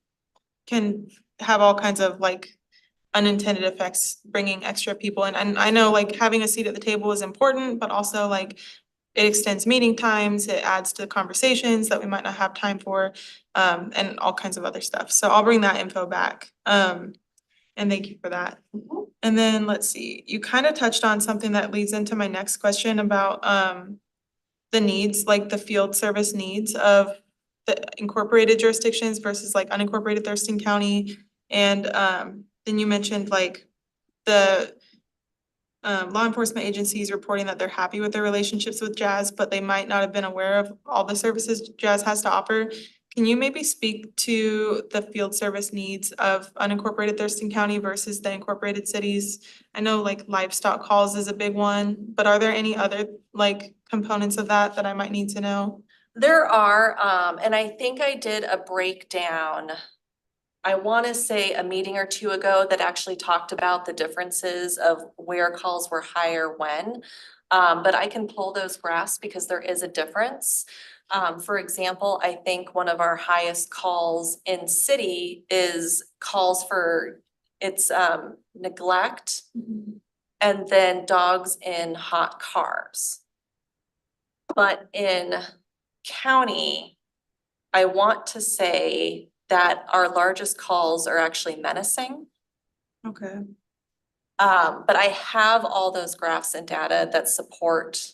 can have all kinds of unintended effects, bringing extra people in. And I know having a seat at the table is important, but also it extends meeting times, it adds to the conversations that we might not have time for, and all kinds of other stuff. So I'll bring that info back. And thank you for that. And then let's see, you kind of touched on something that leads into my next question about the needs, the field service needs of the incorporated jurisdictions versus unincorporated Thurston County. And then you mentioned the law enforcement agencies reporting that they're happy with their relationships with JAS, but they might not have been aware of all the services JAS has to offer. Can you maybe speak to the field service needs of unincorporated Thurston County versus the incorporated cities? I know livestock calls is a big one, but are there any other components of that I might need to know? There are, and I think I did a breakdown. I want to say a meeting or two ago that actually talked about the differences of where calls were higher when. But I can pull those graphs because there is a difference. For example, I think one of our highest calls in city is calls for neglect and then dogs in hot cars. But in county, I want to say that our largest calls are actually menacing. Okay. But I have all those graphs and data that support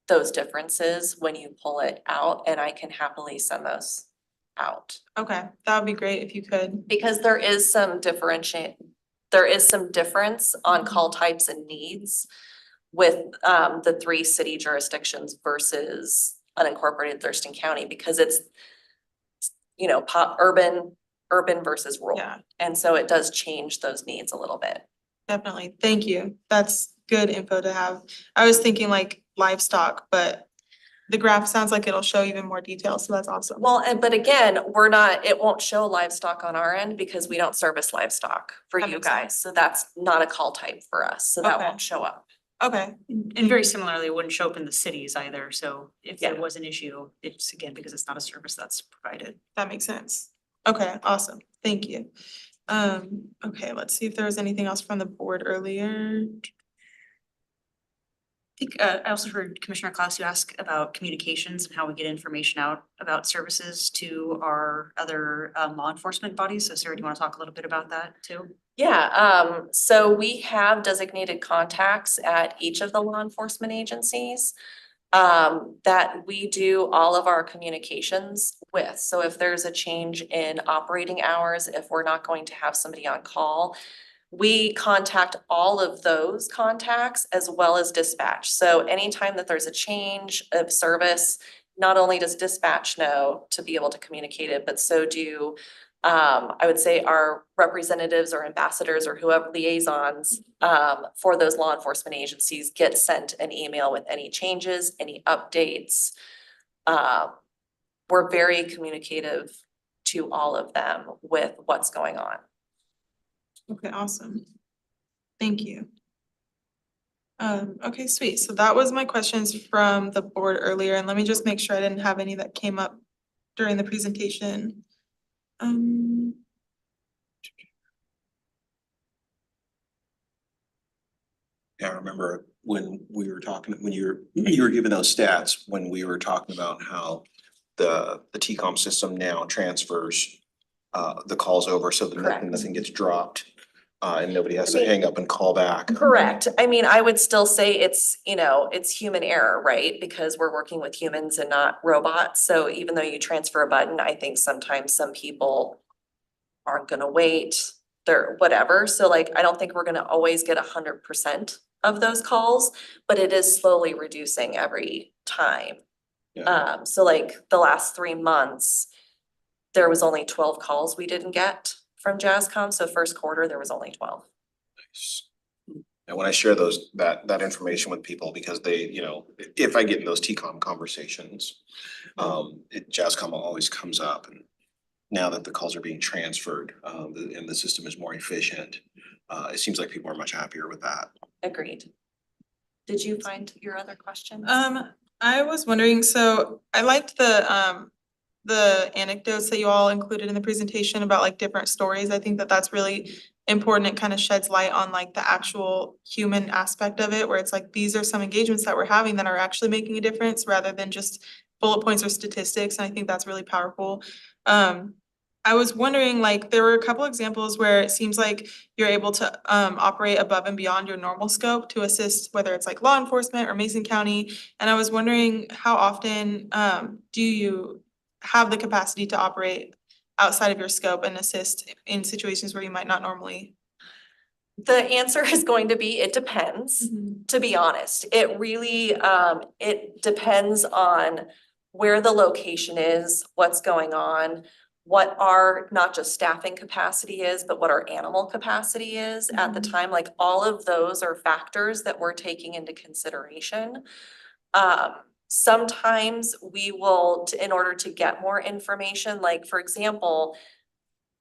those differences when you pull it out, and I can happily send those out. Okay, that would be great if you could. Because there is some there is some difference on call types and needs with the 3 city jurisdictions versus unincorporated Thurston County, because it's, you know, urban versus rural. Yeah. And so it does change those needs a little bit. Definitely. Thank you. That's good info to have. I was thinking like livestock, but the graph sounds like it'll show even more detail, so that's awesome. Well, but again, it won't show livestock on our end because we don't service livestock for That you makes sense. guys. So that's not a call type for us, so that Okay. won't show up. Okay, And very similarly, it wouldn't show up in the cities either, so if there Yeah. was an issue, it's again, because it's not a service that's provided. that makes sense. Okay, awesome. Thank you. Okay, let's see if there was anything else from the board earlier. I think, I also heard Commissioner Klaus, you ask about communications and how we get information out about services to our other law enforcement bodies. So Sarah, do you want to talk a little bit about that too? Yeah, so we have designated contacts at each of the law enforcement agencies that we do all of our communications with. So if there's a change in operating hours, if we're not going to have somebody on call, we contact all of those contacts as well as dispatch. So anytime that there's a change of service, not only does dispatch know to be able to communicate it, but so do I would say our representatives or ambassadors or whoever liaisons for those law enforcement agencies get sent an email with any changes, any updates. We're very communicative to all of them with what's going on. Okay, awesome. Thank you. Okay, sweet. So that was my questions from the board earlier, and let me just make sure I didn't have any that came up during the presentation. Yeah, I remember when we were talking, when you were giving those stats, when we were talking about how the T-COM system now transfers the calls over so that Correct. nothing gets dropped. And nobody has to I mean- hang up and call back. Correct. I mean, I would still say it's, you know, it's human error, right? Because we're working with humans and not robots. So even though you transfer a button, I think sometimes some people aren't gonna wait, they're whatever. So like, I don't think we're gonna always get 100% of those calls, but it is slowly reducing every time. Yeah. So like the last 3 months, there was only 12 calls we didn't get from JASCOM. So first quarter, there was only 12. And when I share that information with people, because they, you know, if I get in those T-COM conversations, JASCOM always comes up, and now that the calls are being transferred, and the system is more efficient, it seems like people are much happier with that. Agreed. Did you find your other questions? I was wondering, so I liked the anecdotes that you all included in the presentation about like different stories. I think that that's really important. It kind of sheds light on like the actual human aspect of it, where it's like, these are some engagements that we're having that are actually making a difference rather than just bullet points or statistics. And I think that's really powerful. I was wondering, like, there were a couple examples where it seems like you're able to operate above and beyond your normal scope to assist, whether it's like law enforcement or Mason County. And I was wondering, how often do you have the capacity to operate outside of your scope and assist in situations where you might not normally? The answer is going to be, it depends, to be honest. It really, it depends on where the location is, what's going on, what our, not just staffing capacity is, but what our animal capacity is at the time. Like, all of those are factors that we're taking into consideration. Sometimes we will, in order to get more information, like for example,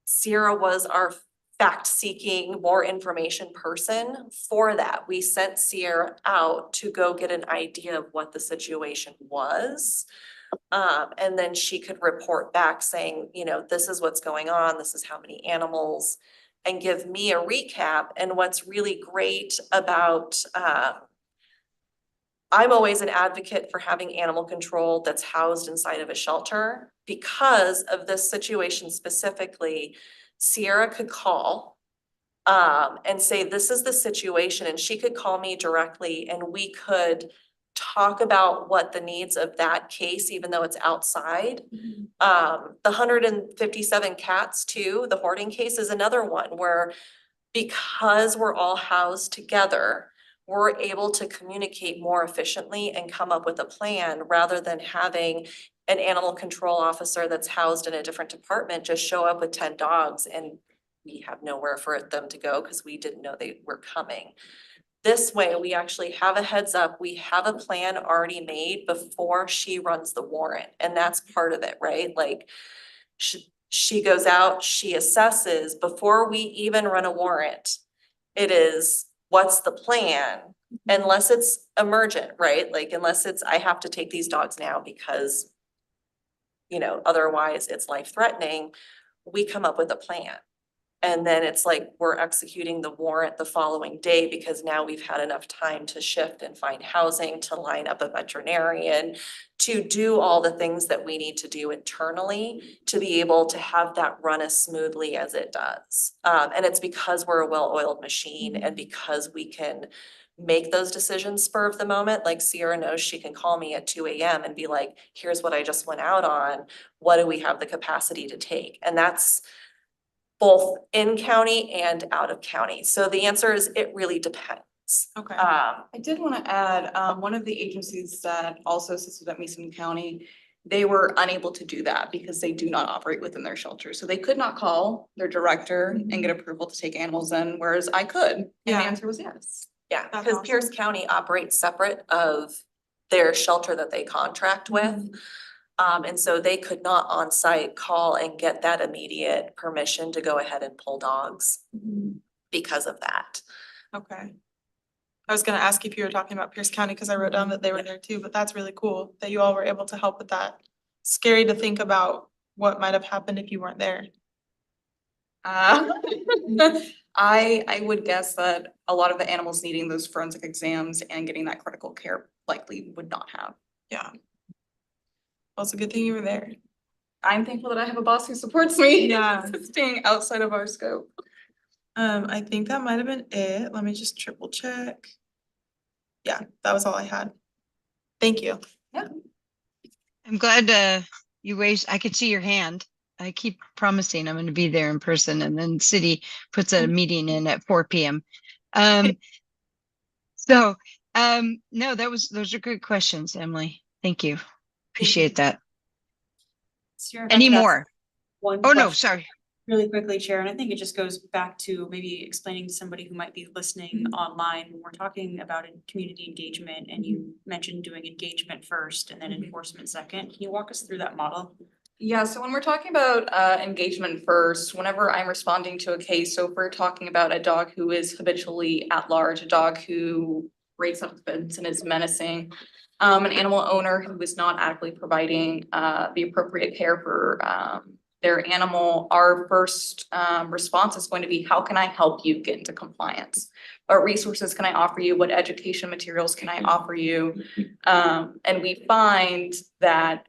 Sierra was our fact-seeking, more information person for that. We sent Sierra out to go get an idea of what the situation was. And then she could report back saying, you know, this is what's going on, this is how many animals, and give me a recap. And what's really great about, I'm always an advocate for having animal control that's housed inside of a shelter. Because of this situation specifically, Sierra could call and say, this is the situation, and she could call me directly and we could talk about what the needs of that case, even though it's outside. The 157 cats too, the hoarding case is another one where because we're all housed together, we're able to communicate more efficiently and come up with a plan rather than having an animal control officer that's housed in a different department just show up with 10 dogs and we have nowhere for them to go because we didn't know they were coming. This way, we actually have a heads up, we have a plan already made before she runs the warrant, and that's part of it, right? Like, she goes out, she assesses, before we even run a warrant, it is, what's the plan? Unless it's emergent, right? Like, unless it's, I have to take these dogs now because, you know, otherwise it's life-threatening, we come up with a plan. And then it's like we're executing the warrant the following day because now we've had enough time to shift and find housing, to line up a veterinarian, to do all the things that we need to do internally to be able to have that run as smoothly as it does. And it's because we're a well-oiled machine and because we can make those decisions spur of the moment. Like Sierra knows she can call me at 2 a.m. and be like, here's what I just went out on. What do we have the capacity to take? And that's both in county and out of county. So the answer is it really depends. Okay. I did want to add, one of the agencies that also assisted at Mason County, they were unable to do that because they do not operate within their shelter. So they could not call their director and get approval to take animals in, whereas I could. And the Yeah. answer was yes. Yeah, That's because awesome. Pierce County operates separate of their shelter that they contract with. And so they could not on site call and get that immediate permission to go ahead and pull dogs because of that. Okay. I was gonna ask if you were talking about Pierce County, because I wrote down that they were there too, but that's really cool that you all were able to help with that. Scary to think about what might have happened if you weren't there. I would guess that a lot of the animals needing those forensic exams and getting that critical care likely would not have. Yeah. Well, it's a good thing you were there. I'm thankful that I have a boss who supports me. Yeah. Staying outside of our scope. I think that might have been it. Let me just triple check. Yeah, that was all I had. Thank you. I'm glad you raised, I could see your hand. I keep promising I'm going to be there in person, and then city puts a meeting in at 4 p.m. No, those are good questions, Emily. Thank you. Appreciate that. Sierra, if I Any could ask more? One Oh, no, question sorry. really quickly, Chair, and I think it just goes back to maybe explaining to somebody who might be listening online, when we're talking about community engagement and you mentioned doing engagement first and then enforcement second. Can you walk us through that model? Yeah, so when we're talking about engagement first, whenever I'm responding to a case, so if we're talking about a dog who is habitually at large, a dog who breaks up the fence and is menacing, an animal owner who is not adequately providing the appropriate care for their animal, our first response is going to be, how can I help you get into compliance? What resources can I offer you? What education materials can I offer you? And we find that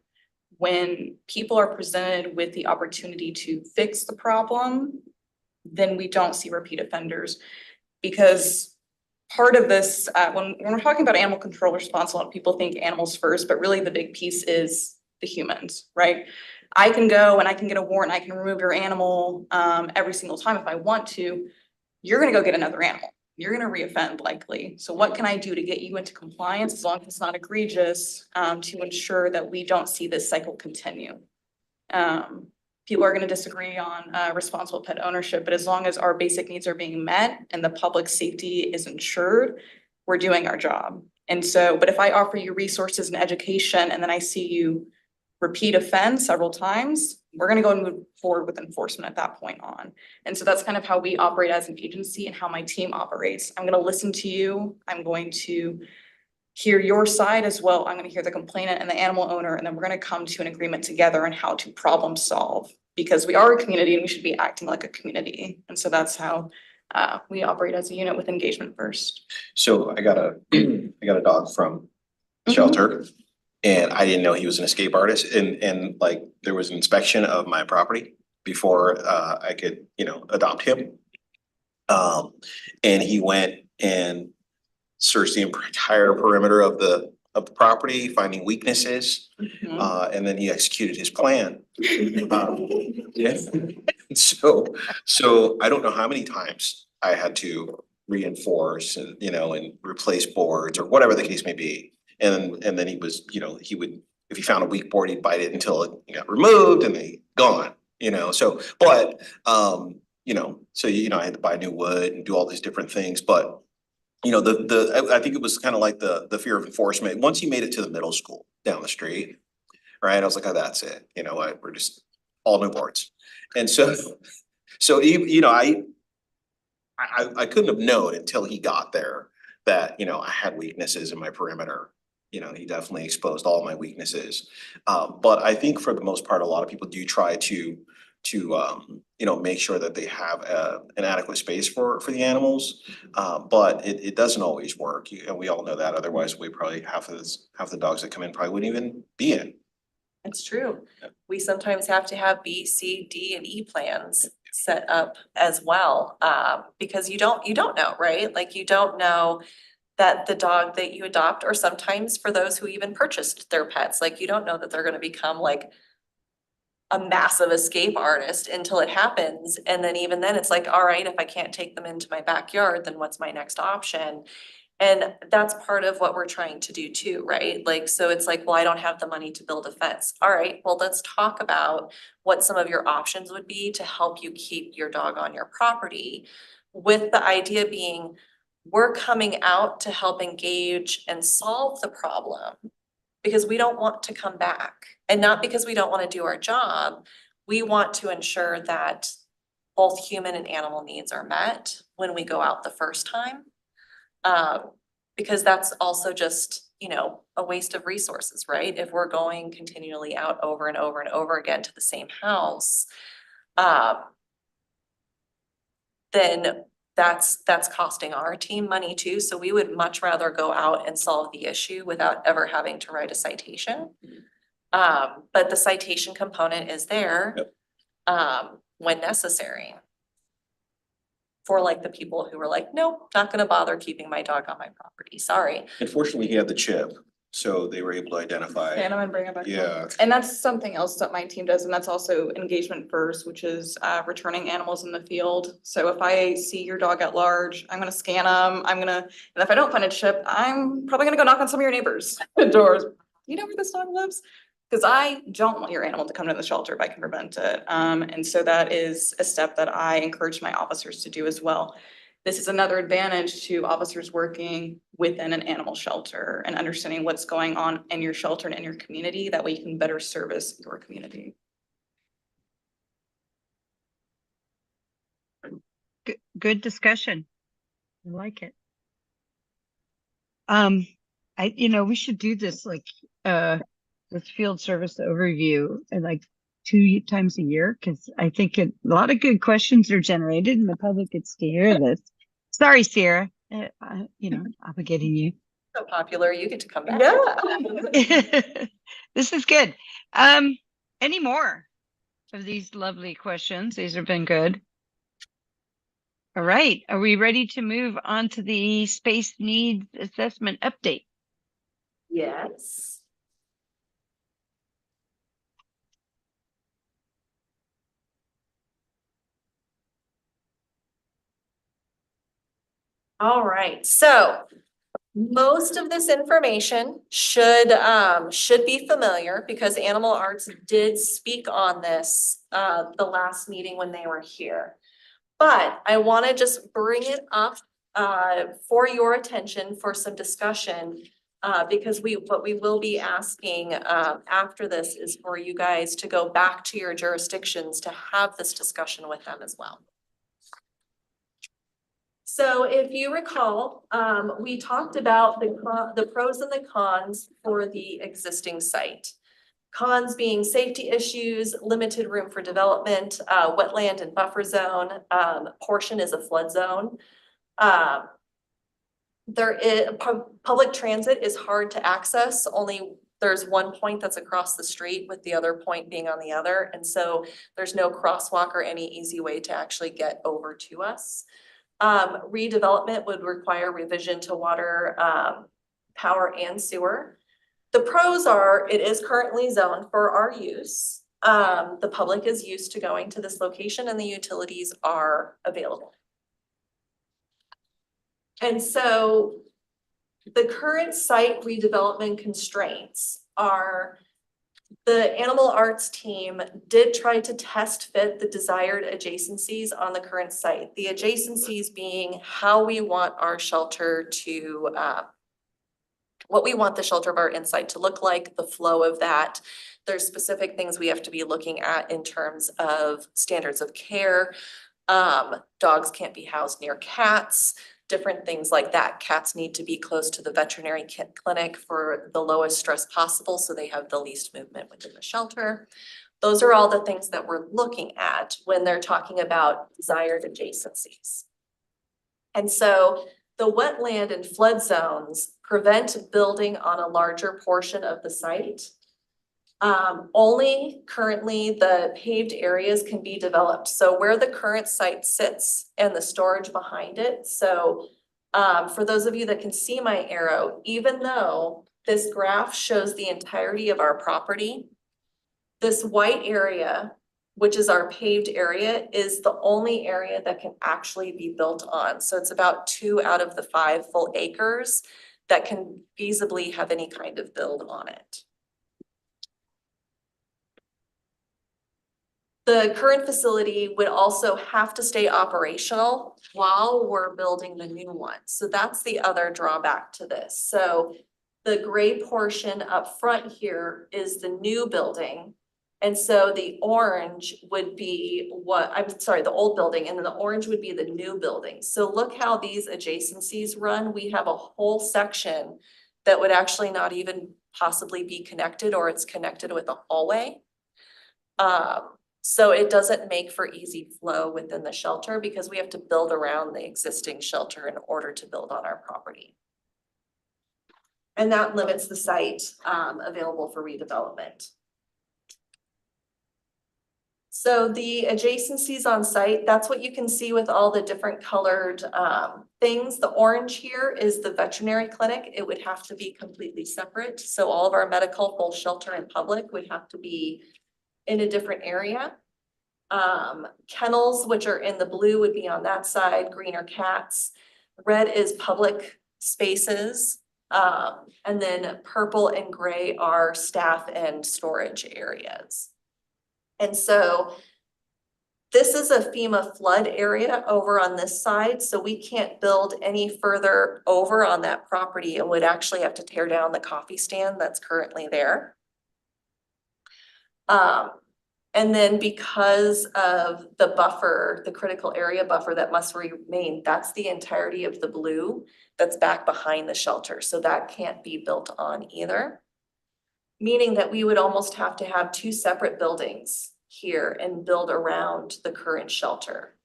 when people are presented with the opportunity to fix the problem, then we don't see repeat offenders. Because part of this, when we're talking about animal control response, a lot of people think animals first, but really the big piece is the humans, right? I can go and I can get a warrant, I can remove your animal every single time if I want to. You're gonna go get another animal. You're gonna reoffend likely. So what can I do to get you into compliance, as long as it's not egregious, to ensure that we don't see this cycle continue? People are gonna disagree on responsible pet ownership, but as long as our basic needs are being met and the public safety is ensured, we're doing our job. And so, but if I offer you resources and education and then I see you repeat offend several times, we're gonna go and move forward with enforcement at that point on. And so that's kind of how we operate as an agency and how my team operates. I'm gonna listen to you. I'm going to hear your side as well. I'm gonna hear the complainant and the animal owner, and then we're gonna come to an agreement together on how to problem solve. Because we are a community and we should be acting like a community. And so that's how we operate as a unit with engagement first. So I got a dog from shelter. And I didn't know he was an escape artist, and like there was an inspection of my property before I could, adopt him. And he went and searched the entire perimeter of the property, finding weaknesses, and then he executed his plan. Yeah. So I don't know how many times I had to reinforce and, and replace boards or whatever the case may be. And then he was, he would, if he found a weak board, he'd bite it until it got removed and then gone, so, but, so, I had to buy new wood and do all these different things, but I think it was kind of like the fear of enforcement. Once he made it to the middle school down the street, right, I was like, oh, that's it, what, we're just all new boards. And so, I couldn't have known until he got there that, I had weaknesses in my perimeter. He definitely exposed all my weaknesses. But I think for the most part, a lot of people do try to make sure that they have an adequate space for the animals. But it doesn't always work, and we all know that. Otherwise, we probably half the dogs that come in probably wouldn't even be in. It's true. Yeah. We sometimes have to have B, C, D, and E plans set up as well, because you don't know, right? Like you don't know that the dog that you adopt, or sometimes for those who even purchased their pets, like you don't know that they're gonna become like a massive escape artist until it happens. And then even then it's like, all right, if I can't take them into my backyard, then what's my next option? And that's part of what we're trying to do too, right? Like, so it's like, well, I don't have the money to build a fence. All right, well, let's talk about what some of your options would be to help you keep your dog on your property. With the idea being, we're coming out to help engage and solve the problem because we don't want to come back. And not because we don't want to do our job. We want to ensure that both human and animal needs are met when we go out the first time. Because that's also just, a waste of resources, right? If we're going continually out over and over and over again to the same house, then that's costing our team money too. So we would much rather go out and solve the issue without ever having to write a citation. But the citation component is there, when necessary. For like the people who were like, nope, not gonna bother keeping my dog on my property, sorry. Unfortunately, he had the chip, so they were able to identify. Scan them and bring them back. Yeah. And that's something else that my team does, and that's also engagement first, which is returning animals in the field. So if I see your dog at large, I'm gonna scan them, and if I don't find a chip, I'm probably gonna go knock on some of your neighbors' doors. You know where this dog lives? Because I don't want your animal to come to the shelter if I can prevent it. And so that is a step that I encourage my officers to do as well. This is another advantage to officers working within an animal shelter and understanding what's going on in your shelter and in your community. That way you can better service your community. Good discussion. I like it. We should do this this field service overview like 2 times a year, because I think a lot of good questions are generated and the public gets to hear this. Sorry, Sierra, obligating you. So popular, you get to come back. Yeah. This is good. Any more of these lovely questions? These have been good. All right, are we ready to move on to the space needs assessment update? Yes. All right, so most of this information should be familiar because Animal Arts did speak on this the last meeting when they were here. But I want to just bring it up for your attention for some discussion because what we will be asking after this is for you guys to go back to your jurisdictions to have this discussion with them as well. So if you recall, we talked about the pros and the cons for the existing site. Cons being safety issues, limited room for development, wetland and buffer zone, portion is a flood zone. Public transit is hard to access, there's one point that's across the street with the other point being on the other. And so there's no crosswalk or any easy way to actually get over to us. Redevelopment would require revision to water, power and sewer. The pros are it is currently zoned for our use. The public is used to going to this location and the utilities are available. And so the current site redevelopment constraints are the animal arts team did try to test fit the desired adjacencies on the current site. The adjacencies being how we want our shelter to, what we want the shelter of our inside to look like, the flow of that. There's specific things we have to be looking at in terms of standards of care. Dogs can't be housed near cats, different things like that. Cats need to be close to the veterinary clinic for the lowest stress possible, so they have the least movement within the shelter. Those are all the things that we're looking at when they're talking about desired adjacencies. And so the wetland and flood zones prevent building on a larger portion of the site. Only currently the paved areas can be developed. So where the current site sits and the storage behind it. So for those of you that can see my arrow, even though this graph shows the entirety of our property, this white area, which is our paved area, is the only area that can actually be built on. So it's about 2 out of the 5 full acres that can feasibly have any kind of build on it. The current facility would also have to stay operational while we're building the new one. So that's the other drawback to this. So the gray portion up front here is the new building. And so the orange would be the old building, and then the orange would be the new building. So look how these adjacencies run. We have a whole section that would actually not even possibly be connected, or it's connected with a hallway. So it doesn't make for easy flow within the shelter because we have to build around the existing shelter in order to build on our property. And that limits the site available for redevelopment. So the adjacencies on site, that's what you can see with all the different colored things. The orange here is the veterinary clinic. It would have to be completely separate. So all of our medical, both shelter and public, would have to be in a different area. Kennels, which are in the blue, would be on that side. Green are cats. Red is public spaces. And then purple and gray are staff and storage areas. And so this is a FEMA flood area over on this side, so we can't build any further over on that property and would actually have to tear down the coffee stand that's currently there. And then because of the buffer, the critical area buffer that must remain, that's the entirety of the blue that's back behind the shelter. So that can't be built on either. Meaning that we would almost have to have 2 separate buildings here and build around the current shelter.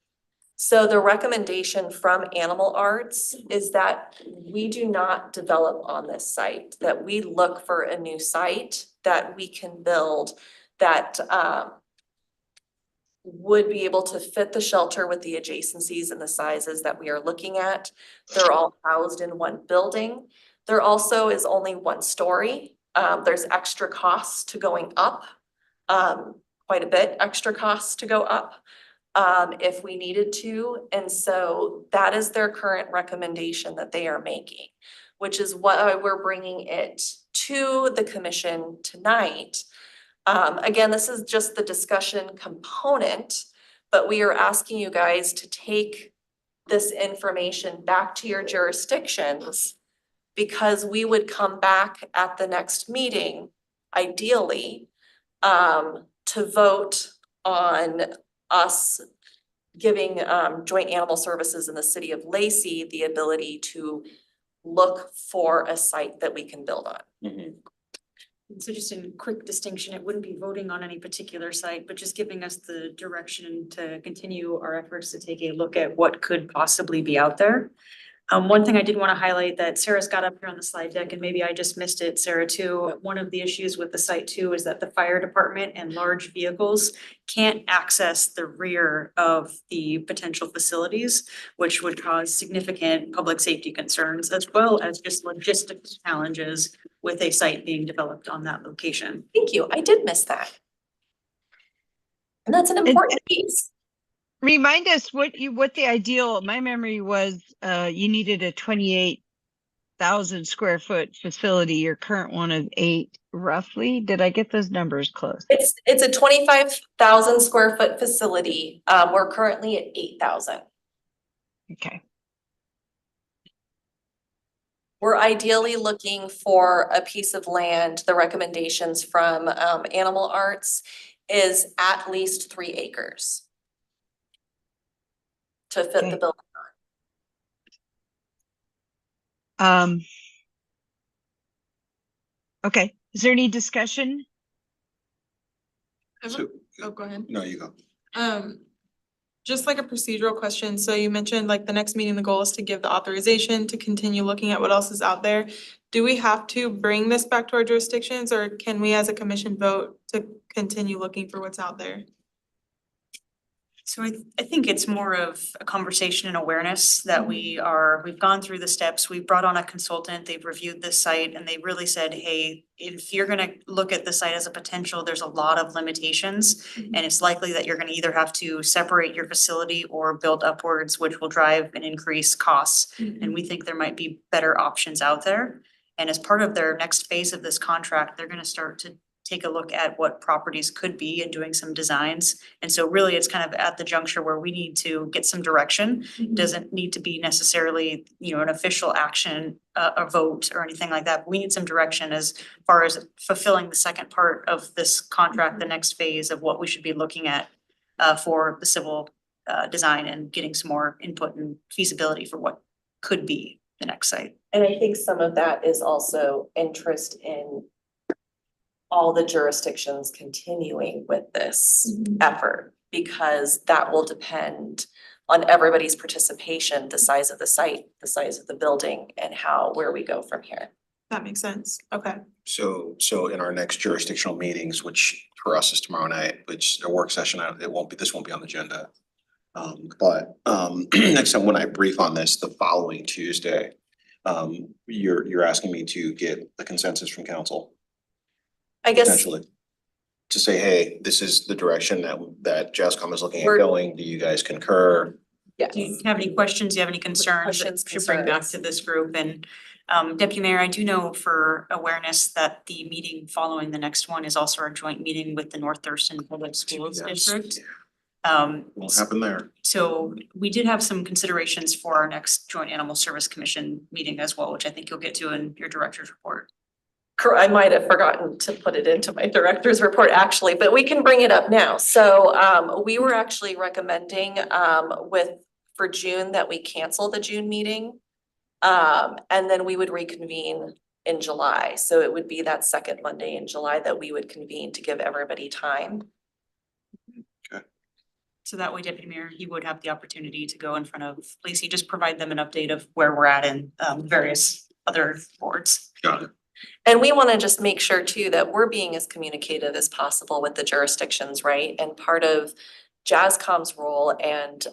So the recommendation from Animal Arts is that we do not develop on this site, that we look for a new site that we can build that would be able to fit the shelter with the adjacencies and the sizes that we are looking at. They're all housed in one building. There also is only 1 story. There's extra costs to going up, quite a bit extra costs to go up if we needed to. And so that is their current recommendation that they are making, which is why we're bringing it to the commission tonight. Again, this is just the discussion component, but we are asking you guys to take this information back to your jurisdictions because we would come back at the next meeting, ideally, to vote on us giving Joint Animal Services in the city of Lacey the ability to look for a site that we can build on. So just in quick distinction, it wouldn't be voting on any particular site, but just giving us the direction to continue our efforts to take a look at what could possibly be out there. One thing I did want to highlight that Sarah's got up here on the slide deck, and maybe I just missed it, Sarah, too. One of the issues with the site too is that the fire department and large vehicles can't access the rear of the potential facilities, which would cause significant public safety concerns, as well as just logistics challenges with a site being developed on that location. Thank you. I did miss that. And that's an important piece. Remind us what the ideal, my memory was, you needed a 28,000 square foot facility. Your current one is 8 roughly. Did I get those numbers close? It's a 25,000 square foot facility. We're currently at 8,000. Okay. We're ideally looking for a piece of land. The recommendations from Animal Arts is at least 3 acres to fit the Okay. building. Okay. Is there any discussion? So, Oh, go ahead. no, you go. Just like a procedural question, so you mentioned like the next meeting, the goal is to give the authorization to continue looking at what else is out there. Do we have to bring this back to our jurisdictions, or can we as a commission vote to continue looking for what's out there? So I think it's more of a conversation and awareness that we've gone through the steps, we've brought on a consultant, they've reviewed this site and they really said, hey, if you're gonna look at the site as a potential, there's a lot of limitations. And it's likely that you're gonna either have to separate your facility or build upwards, which will drive and increase costs. And we think there might be better options out there. And as part of their next phase of this contract, they're gonna start to take a look at what properties could be and doing some designs. And so really it's kind of at the juncture where we need to get some direction. Doesn't need to be necessarily, an official action, a vote or anything like that. We need some direction as far as fulfilling the second part of this contract, the next phase of what we should be looking at for the civil design and getting some more input and feasibility for what could be the next site. And I think some of that is also interest in all the jurisdictions continuing with this effort, because that will depend on everybody's participation, the size of the site, the size of the building, and where we go from here. That makes sense. Okay. So in our next jurisdictional meetings, which for us is tomorrow night, which a work session, this won't be on the agenda. But next time when I brief on this, the following Tuesday, you're asking me to get the consensus from council. I guess Potentially. To say, hey, this is the direction that JASCOM is looking at We're- going. Do you guys concur? yes. Do you have any questions? Do you have any concerns Questions, that you should bring back concerns. to this group? And Deputy Mayor, I do know for awareness that the meeting following the next one is also our joint meeting with the North Thurston Public Schools Yes. District. Won't happen there. So we did have some considerations for our next Joint Animal Service Commission meeting as well, which I think you'll get to in your director's report. I might have forgotten to put it into my director's report actually, but we can bring it up now. So we were actually recommending for June that we cancel the June meeting. And then we would reconvene in July. So it would be that second Monday in July that we would convene to give everybody time. So that way, Deputy Mayor, you would have the opportunity to go in front of Lacey, just provide them an update of where we're at in various other boards. Got it. And we want to just make sure too that we're being as communicative as possible with the jurisdictions, right? And part of JASCOM's role and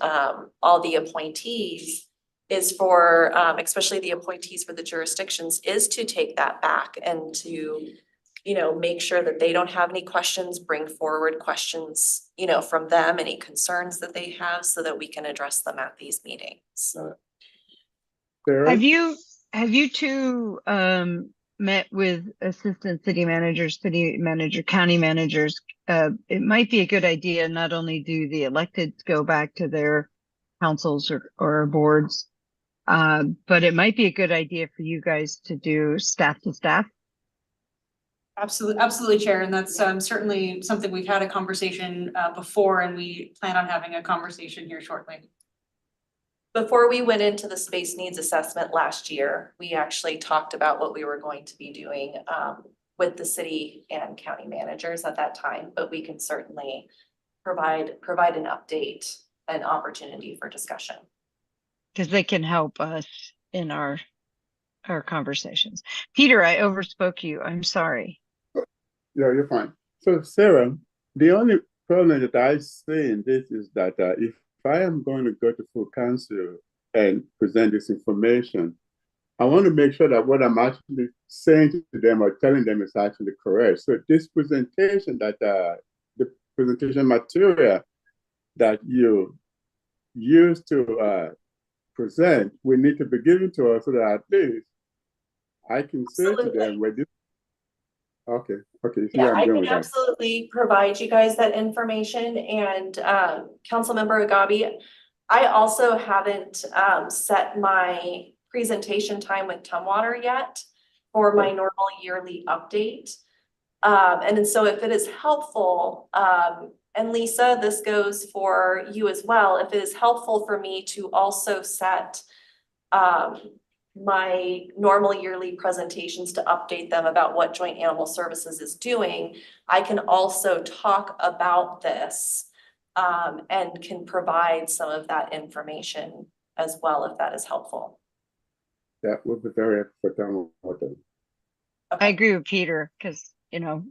all the appointees is for, especially the appointees for the jurisdictions, is to take that back and to, make sure that they don't have any questions, bring forward questions, from them, any concerns that they have so that we can address them at these meetings. Sarah? Have you two met with assistant city managers, county managers? It might be a good idea, not only do the electeds go back to their councils or boards, but it might be a good idea for you guys to do staff to staff. Absolutely, Chair, and that's certainly something we've had a conversation before, and we plan on having a conversation here shortly. Before we went into the space needs assessment last year, we actually talked about what we were going to be doing with the city and county managers at that time, but we can certainly provide an update, an opportunity for discussion. Because they can help us in our conversations. Peter, I overspoke you. I'm sorry. Yeah, you're fine. So Sarah, the only problem that I see in this is that if I am going to go to full council and present this information, I want to make sure that what I'm actually saying to them or telling them is actually correct. So this presentation the presentation material that you used to present, we need to be given to us so that at least I can say to Absolutely. them, well, this, okay, you see Yeah, where I'm I going can with that. absolutely provide you guys that information and Councilmember Agabi, I also haven't set my presentation time with Tumwater yet for my normal yearly update. And so if it is helpful, and Lisa, this goes for you as well, if it is helpful for me to also set my normal yearly presentations to update them about what Joint Animal Services is doing, I can also talk about this and can provide some of that information as well, if that is helpful. That would be very helpful. I agree with Peter, because,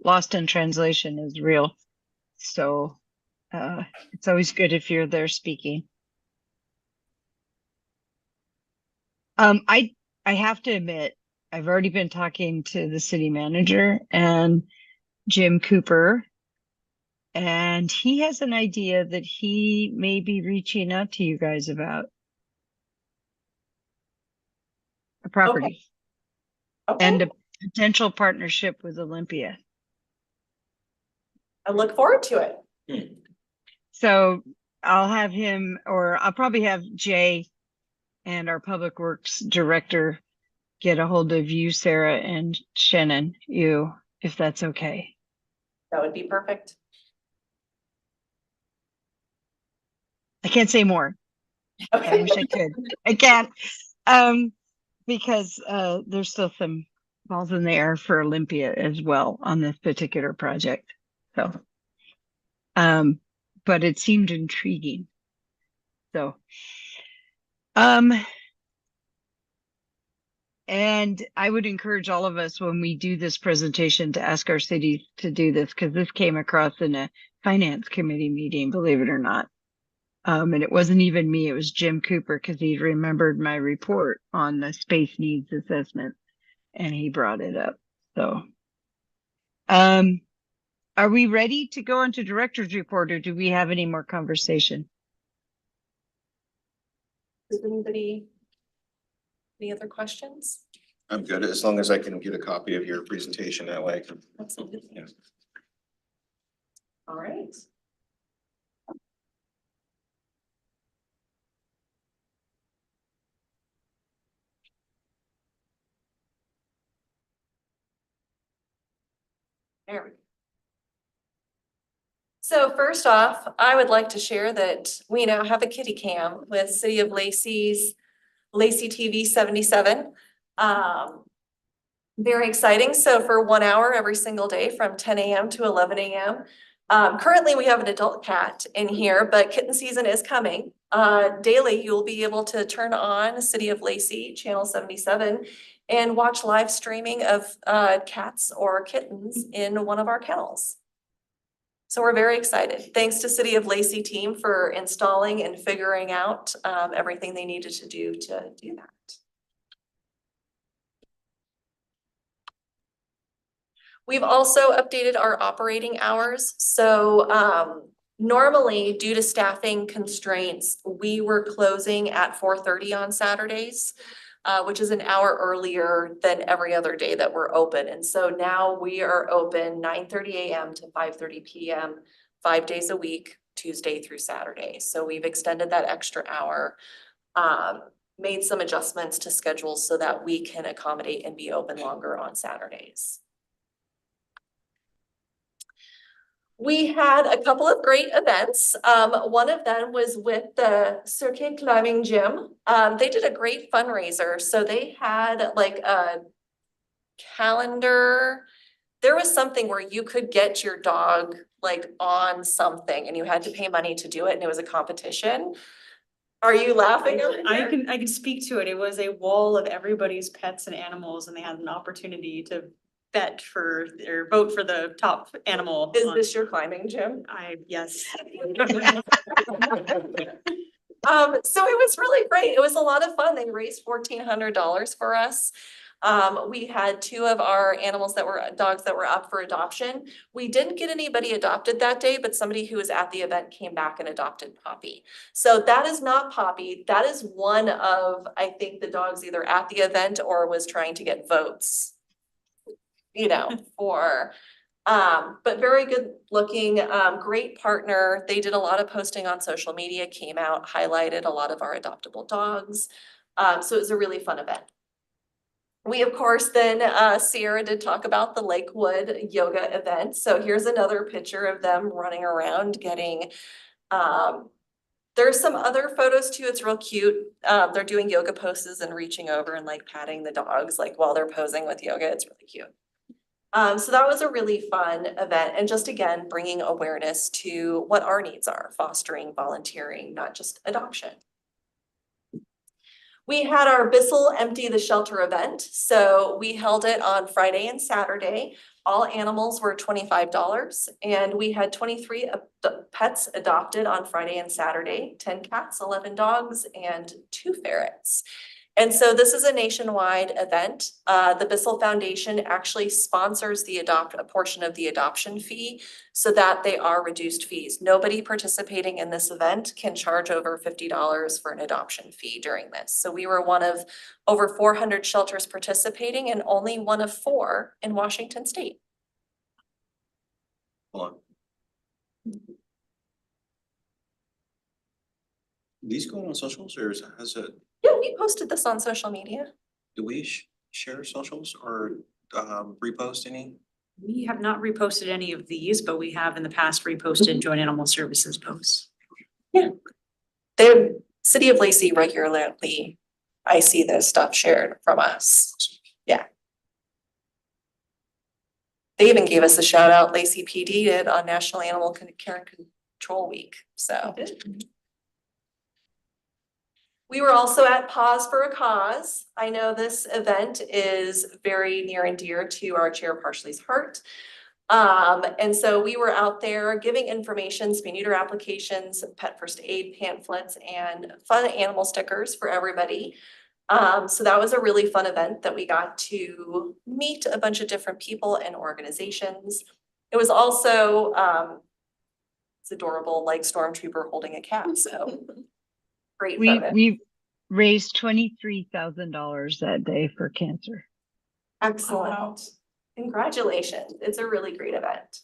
lost in translation is real. So, it's always good if you're there speaking. I have to admit, I've already been talking to the city manager and Jim Cooper, and he has an idea that he may be reaching out to you guys about a property and a potential partnership with Olympia. I look forward to it. So I'll have him, or I'll probably have Jay and our Public Works Director get a hold of you, Sarah, and Shannon, if that's okay. That would be perfect. I can't say more. Okay. I wish I could. I can't. Because there's still some balls in the air for Olympia as well on this particular project. So, but it seemed intriguing. So, and I would encourage all of us when we do this presentation to ask our cities to do this, because this came across in a finance committee meeting, believe it or not. And it wasn't even me, it was Jim Cooper, because he remembered my report on the space needs assessment and he brought it up. So, are we ready to go into director's report, or do we have any more conversation? Does anybody, any other questions? I'm good, as long as I can get a copy of your presentation that way. Absolutely. Yeah. All right. There we go. So first off, I would like to share that we now have a kitty cam with City of Lacey's Lacey TV 77. Very exciting. So for 1 hour every single day from 10 a.m. to 11 a.m. Currently we have an adult cat in here, but kitten season is coming. Daily, you'll be able to turn on City of Lacey channel 77 and watch live streaming of cats or kittens in one of our kennels. So we're very excited. Thanks to City of Lacey team for installing and figuring out everything they needed to do that. We've also updated our operating hours. So normally, due to staffing constraints, we were closing at 4:30 on Saturdays, which is an hour earlier than every other day that we're open. And so now we are open 9:30 a.m. to 5:30 p.m. 5 days a week, Tuesday through Saturday. So we've extended that extra hour, made some adjustments to schedules so that we can accommodate and be open longer on Saturdays. We had a couple of great events. One of them was with the Circuit Climbing Gym. They did a great fundraiser. So they had like a calendar. There was something where you could get your dog like on something and you had to pay money to do it, and it was a competition. Are you laughing? I can speak to it. It was a wall of everybody's pets and animals, and they had an opportunity to bet for or vote for the top animal. Is this your climbing gym? Yes. So it was really great. It was a lot of fun. They raised $1,400 for us. We had two of our dogs that were up for adoption. We didn't get anybody adopted that day, but somebody who was at the event came back and adopted Poppy. So that is not Poppy. That is one of, I think, the dogs either at the event or was trying to get votes, for, but very good looking, great partner. They did a lot of posting on social media, came out, highlighted a lot of our adoptable dogs. So it was a really fun event. We, of course, then, Sierra did talk about the Lakewood yoga event. So here's another picture of them running around getting, there's some other photos too. It's real cute. They're doing yoga poses and reaching over and like patting the dogs like while they're posing with yoga. It's really cute. So that was a really fun event, and just again, bringing awareness to what our needs are, fostering, volunteering, not just adoption. We had our Bissell Empty the Shelter event. So we held it on Friday and Saturday. All animals were $25, and we had 23 pets adopted on Friday and Saturday, 10 cats, 11 dogs, and 2 ferrets. And so this is a nationwide event. The Bissell Foundation actually sponsors a portion of the adoption fee so that they are reduced fees. Nobody participating in this event can charge over $50 for an adoption fee during this. So we were one of over 400 shelters participating and only one of 4 in Washington State. Hold on. These going on socials or has it, Yeah, we posted this on social media. do we share socials or repost any? We have not reposted any of these, but we have in the past reposted Joint Animal Services posts. The City of Lacey regularly, I see this stuff shared from us. Yeah. They even gave us a shout out, Lacey PD did, on National Animal Care and Control Week, so. We were also at Pause for a Cause. I know this event is very near and dear to our Chair Parsley's heart. And so we were out there giving information, spay neuter applications, pet first aid pamphlets, and fun animal stickers for everybody. So that was a really fun event that we got to meet a bunch of different people and organizations. It was also, it's adorable, like Stormtrooper holding a cat, so. Great photo. We raised $23,000 that day for cancer. Excellent. Congratulations. It's a really great event.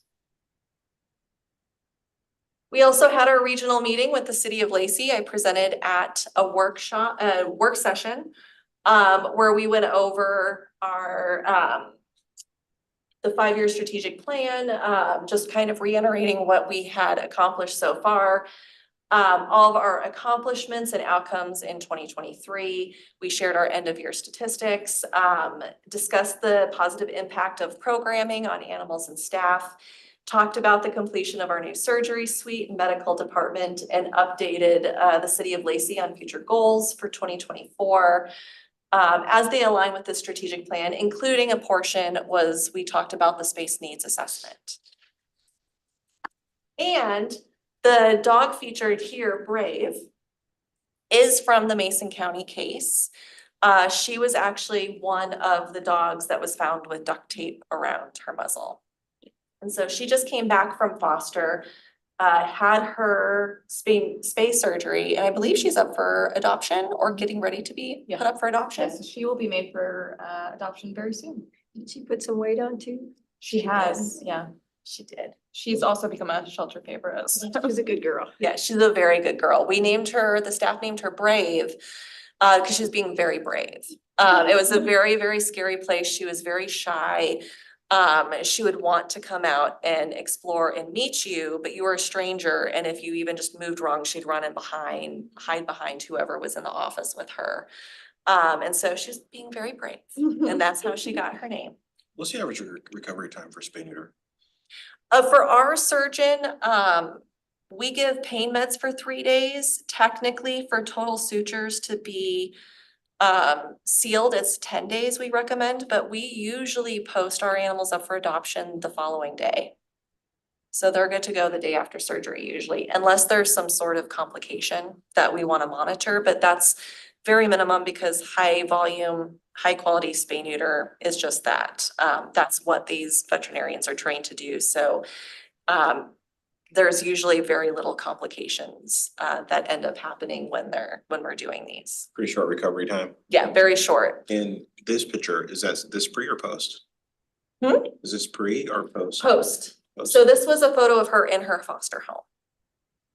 We also had our regional meeting with the City of Lacey. I presented at a work session, where we went over our, the 5-year strategic plan, just kind of reiterating what we had accomplished so far. All of our accomplishments and outcomes in 2023. We shared our end of year statistics, discussed the positive impact of programming on animals and staff, talked about the completion of our new surgery suite and medical department, and updated the City of Lacey on future goals for 2024. As they align with the strategic plan, including a portion we talked about the space needs assessment. And the dog featured here, Brave, is from the Mason County case. She was actually one of the dogs that was found with duct tape around her muzzle. And so she just came back from foster, had her spay surgery, and I believe she's up for adoption or getting ready to be put up for adoption. Yes, she will be made for adoption very soon. Did she put some weight on too? She has, yeah. She did. She's also become a shelter favorite. She's a good girl. Yeah, she's a very good girl. The staff named her Brave, because she was being very brave. It was a very, very scary place. She was very shy. She would want to come out and explore and meet you, but you were a stranger. And if you even just moved wrong, she'd run in hide behind whoever was in the office with her. And so she's being very brave, and that's how she got her name. What's the average recovery time for spay neuter? For our surgeon, we give pain meds for 3 days. Technically, for total sutures to be sealed, it's 10 days we recommend, but we usually post our animals up for adoption the following day. So they're good to go the day after surgery usually, unless there's some sort of complication that we want to monitor, but that's very minimum because high volume, high quality spay neuter is just that. That's what these veterinarians are trained to do. So there's usually very little complications that end up happening when we're doing these. Pretty short recovery time. Yeah, very short. In this picture, is this pre or post? Hmm? Is this pre or post? Post. Post. So this was a photo of her in her foster home.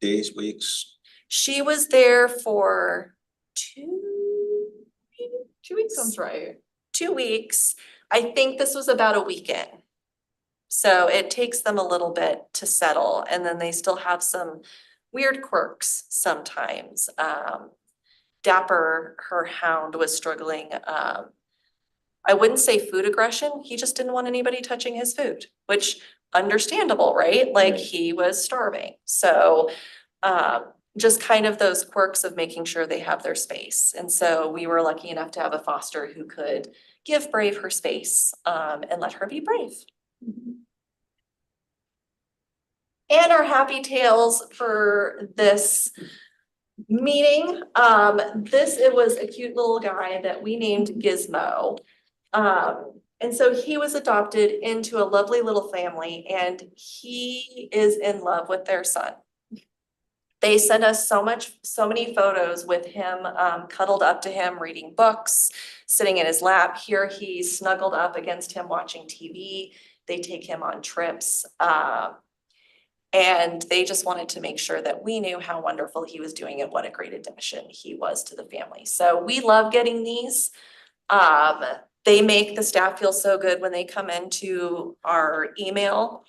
Days, weeks? She was there for 2 weeks. Sounds right. 2 weeks. I think this was about a weekend. So it takes them a little bit to settle, and then they still have some weird quirks sometimes. Dapper, her hound, was struggling. I wouldn't say food aggression. He just didn't want anybody touching his food, which understandable, right? Like he was starving. So just kind of those quirks of making sure they have their space. And so we were lucky enough to have a foster who could give Brave her space and let her be brave. And our happy tales for this meeting. It was a cute little guy that we named Gizmo. And so he was adopted into a lovely little family, and he is in love with their son. They sent us so many photos with him cuddled up to him, reading books, sitting in his lap. Here he's snuggled up against him watching TV. They take him on trips. And they just wanted to make sure that we knew how wonderful he was doing and what a great addition he was to the family. So we love getting these. They make the staff feel so good when they come into our email.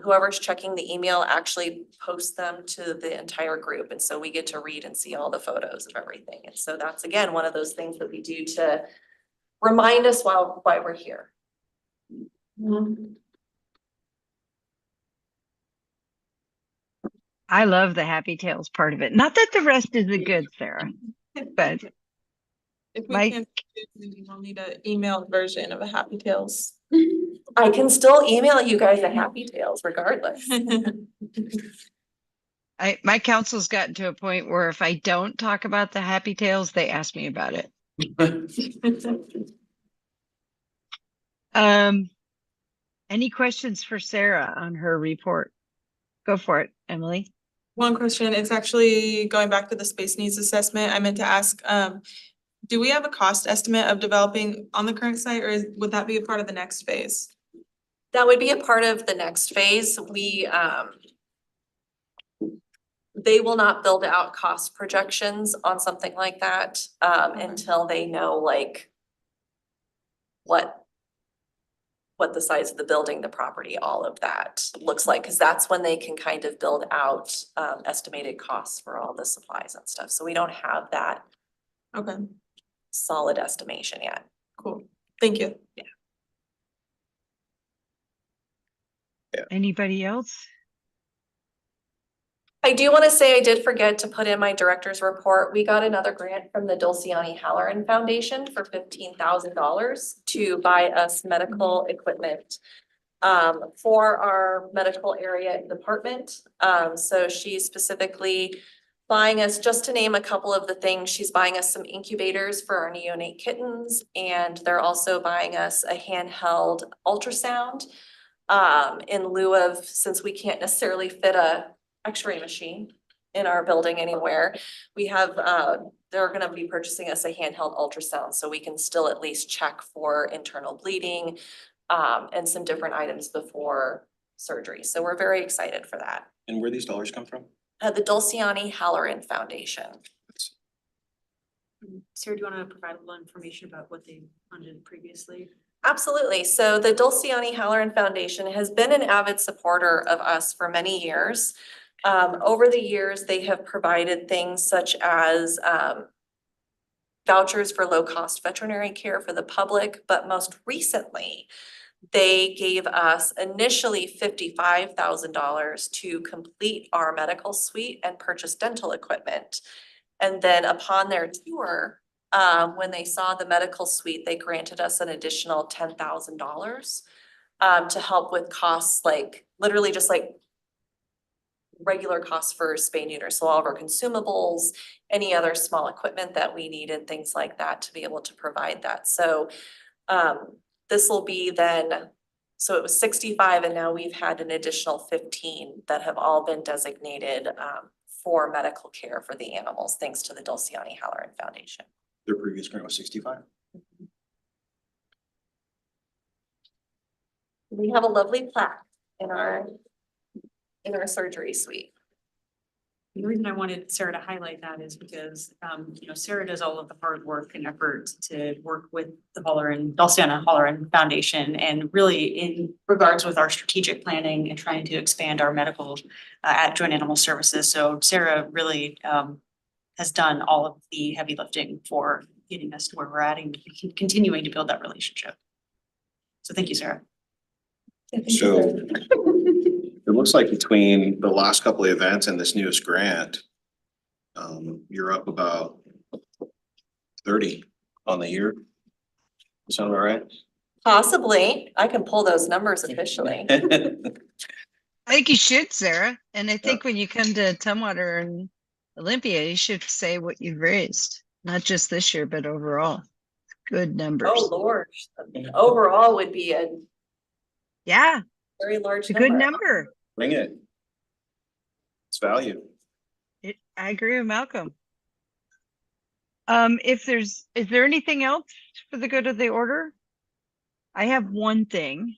Whoever's checking the email actually posts them to the entire group. And so we get to read and see all the photos of everything. And so that's, again, one of those things that we do to remind us why we're here. I love the happy tales part of it. Not that the rest isn't good, Sarah, but If we Mike? can't, maybe we'll need an emailed version of a Happy Tales. I can still email you guys a happy tales regardless. my council's gotten to a point where if I don't talk about the happy tales, they ask me about it. Any questions for Sarah on her report? Go for it, Emily. One question, it's actually going back to the space needs assessment. I meant to ask, do we have a cost estimate of developing on the current site, or would that be a part of the next phase? That would be a part of the next phase. They will not build out cost projections on something like that until they know like what the size of the building, the property, all of that looks like, because that's when they can kind of build out estimated costs for all the supplies and stuff. So we don't have that Okay, solid estimation yet. cool. Thank you. Yeah. Anybody else? I do want to say I did forget to put in my director's report. We got another grant from the Dulciani Halloran Foundation for $15,000 to buy us medical equipment for our medical area department. So she's specifically buying us, just to name a couple of the things, she's buying us some incubators for our neonate kittens, and they're also buying us a handheld ultrasound in lieu of, since we can't necessarily fit a X-ray machine in our building anywhere. We have, they're gonna be purchasing us a handheld ultrasound so we can still at least check for internal bleeding and some different items before surgery. So we're very excited for that. And where these dollars come from? The Dulciani Halloran Foundation. Sarah, do you want to provide a little information about what they funded previously? Absolutely. So the Dulciani Halloran Foundation has been an avid supporter of us for many years. Over the years, they have provided things such as vouchers for low-cost veterinary care for the public, but most recently, they gave us initially $55,000 to complete our medical suite and purchase dental equipment. And then upon their tour, when they saw the medical suite, they granted us an additional $10,000 to help with costs, like literally just like regular costs for spay neuter, so all of our consumables, any other small equipment that we need and things like that to be able to provide that. So this will be then, so it was 65 and now we've had an additional 15 that have all been designated for medical care for the animals, thanks to the Dulciani Halloran Foundation. Their previous grant was 65. We have a lovely plaque in our surgery suite. The reason I wanted Sarah to highlight that is because, you know, Sarah does all of the hard work and effort to work with the Dulciana Halloran Foundation, and really in regards with our strategic planning and trying to expand our medical at Joint Animal Services. So Sarah really has done all of the heavy lifting for getting us to where we're at and continuing to build that relationship. So thank you, Sarah. So it looks like between the last couple of events and this newest grant, you're up about 30 on the year. Sound about right? Possibly, I can pull those numbers officially. I think you should, Sarah. And I think when you come to Tumwater and Olympia, you should say what you've raised, not just this year, but overall. Good numbers. Oh, Lord, overall would be a Yeah, very large it's a good number. number. Bring it. It's value. I agree with Malcolm. Is there anything else for the good of the order? I have one thing.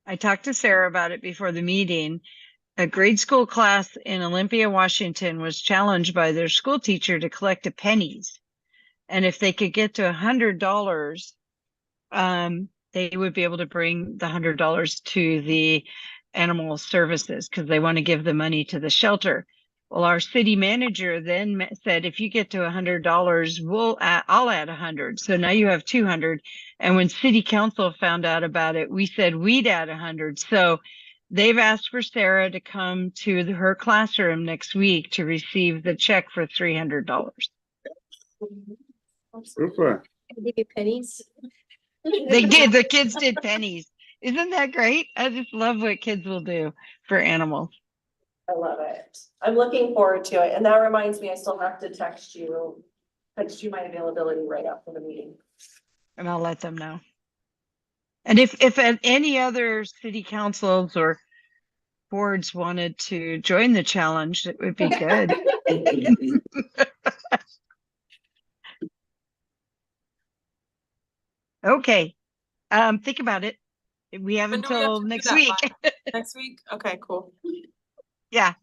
I talked to Sarah about it before the meeting. A grade school class in Olympia, Washington was challenged by their school teacher to collect the pennies. And if they could get to $100, they would be able to bring the $100 to the animal services because they want to give the money to the shelter. Well, our city manager then said, if you get to $100, I'll add 100. So now you have 200. And when city council found out about it, we said we'd add 100. So they've asked for Sarah to come to her classroom next week to receive the check for $300. Super. Give you pennies. They did. The kids did pennies. Isn't that great? I just love what kids will do for animals. I love it. I'm looking forward to it. And that reminds me, I still have to text you my availability right after the meeting. And I'll let them know. And if any other city councils or boards wanted to join the challenge, it would be good. Okay. Think about it. We have When do we have until to do next that week. by? Next week? Okay, cool. Yeah.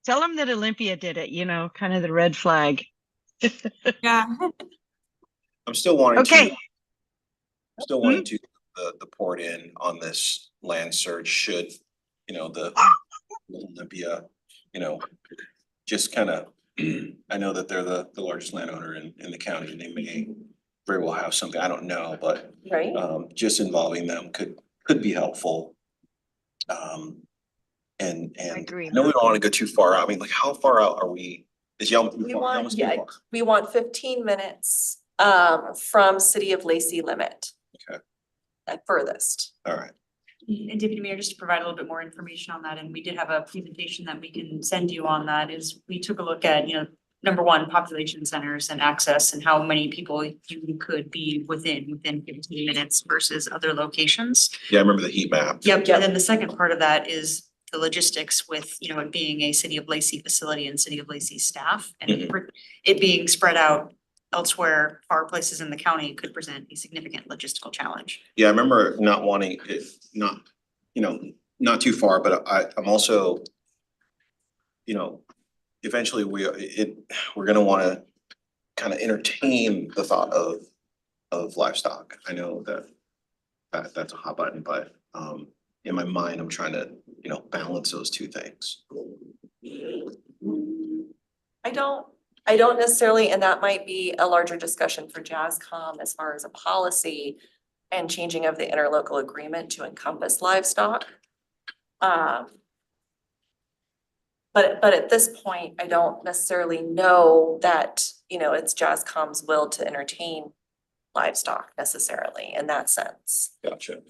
Tell them that Olympia did it, kind of the red flag. Yeah. I'm still wanting Okay. to. Still wanting to the port in on this land search should, the Olympia, just kind of, I know that they're the largest landowner in the county and they may very well have something, I don't know, but Right? just involving them could be helpful. And I agree. I know we don't want to go too far out. I mean, like how far out are we? Is Yelm too We far? want, Yelm's too yeah, far. we want 15 minutes from City of Lacey limit. Okay. At furthest. All right. And Deputy Mayor, just to provide a little bit more information on that, and we did have a presentation that we can send you on that, is we took a look at, number one, population centers and access and how many people you could be within 15 minutes versus other locations. Yeah, I remember the heat map. Yep, and then the second part of that is the logistics with, it being a City of Lacey facility and City of Lacey staff, and it being spread out elsewhere, far places in the county could present a significant logistical challenge. Yeah, I remember not wanting it, not too far, but I'm also, eventually we're gonna wanna kind of entertain the thought of livestock. I know that's a hot button, but in my mind, I'm trying to, balance those two things. I don't necessarily, and that might be a larger discussion for JASCOM as far as a policy and changing of the interlocal agreement to encompass livestock. But at this point, I don't necessarily know that, it's JASCOM's will to entertain livestock necessarily in that sense. Gotcha.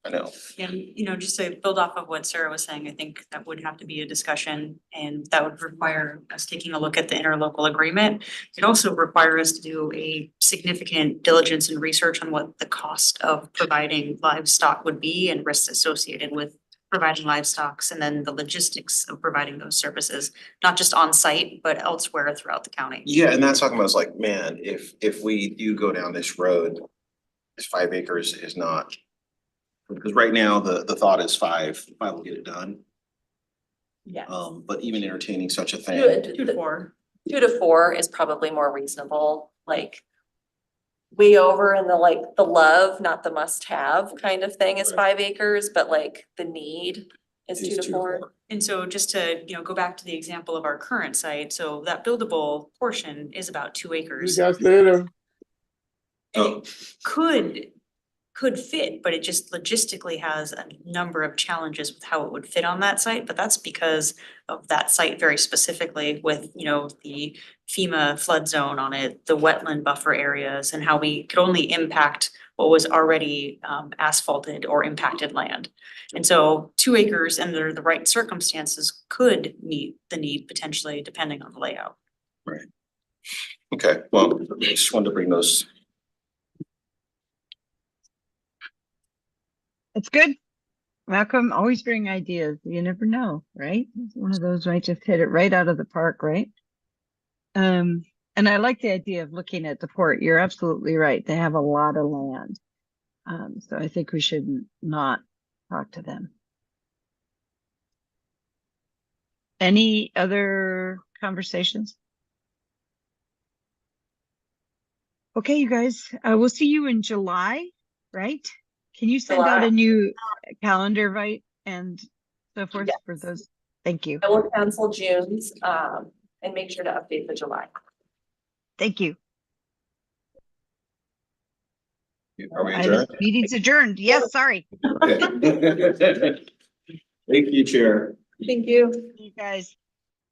I know. And, just to build off of what Sarah was saying, I think that would have to be a discussion and that would require us taking a look at the interlocal agreement. It also require us to do a significant diligence and research on what the cost of providing livestock would be and risks associated with providing livestock and then the logistics of providing those services, not just on site, but elsewhere throughout the county. Yeah, and that's talking about, is like, man, if we do go down this road, this 5 acres is not. Because right now, the thought is five will get it done. Yes. But even entertaining such a thing. 2 to 4. 2 to 4 is probably more reasonable, like way over in the love, not the must have kind of thing is Right. 5 acres, but like the need is 2 to 4. And so just to, go back to the example of our current site, so that buildable portion is about 2 See you acres. guys later. Oh, Could fit, but it just logistically has a number of challenges with how it would fit on that site, but that's because of that site very specifically with, the FEMA flood zone on it, the wetland buffer areas, and how we could only impact what was already asphalted or impacted land. And so 2 acres under the right circumstances could meet the need potentially depending on the layout. okay, well, I just wanted to bring those. It's good. Malcolm, always bring ideas. You never know, right? It's one of those might just hit it right out of the park, right? And I like the idea of looking at the port. You're absolutely right. They have a lot of land. So I think we should not talk to them. Any other conversations? Okay, you guys, we'll see you in July, right? Can you send out July. a new calendar invite and so forth Yes. for those? Thank you. I will cancel June's, and make sure to update the July. Thank you. Are we Item- adjourned? Meeting's adjourned. Yes, sorry. Okay. Thank you, Chair. Thank you. You guys.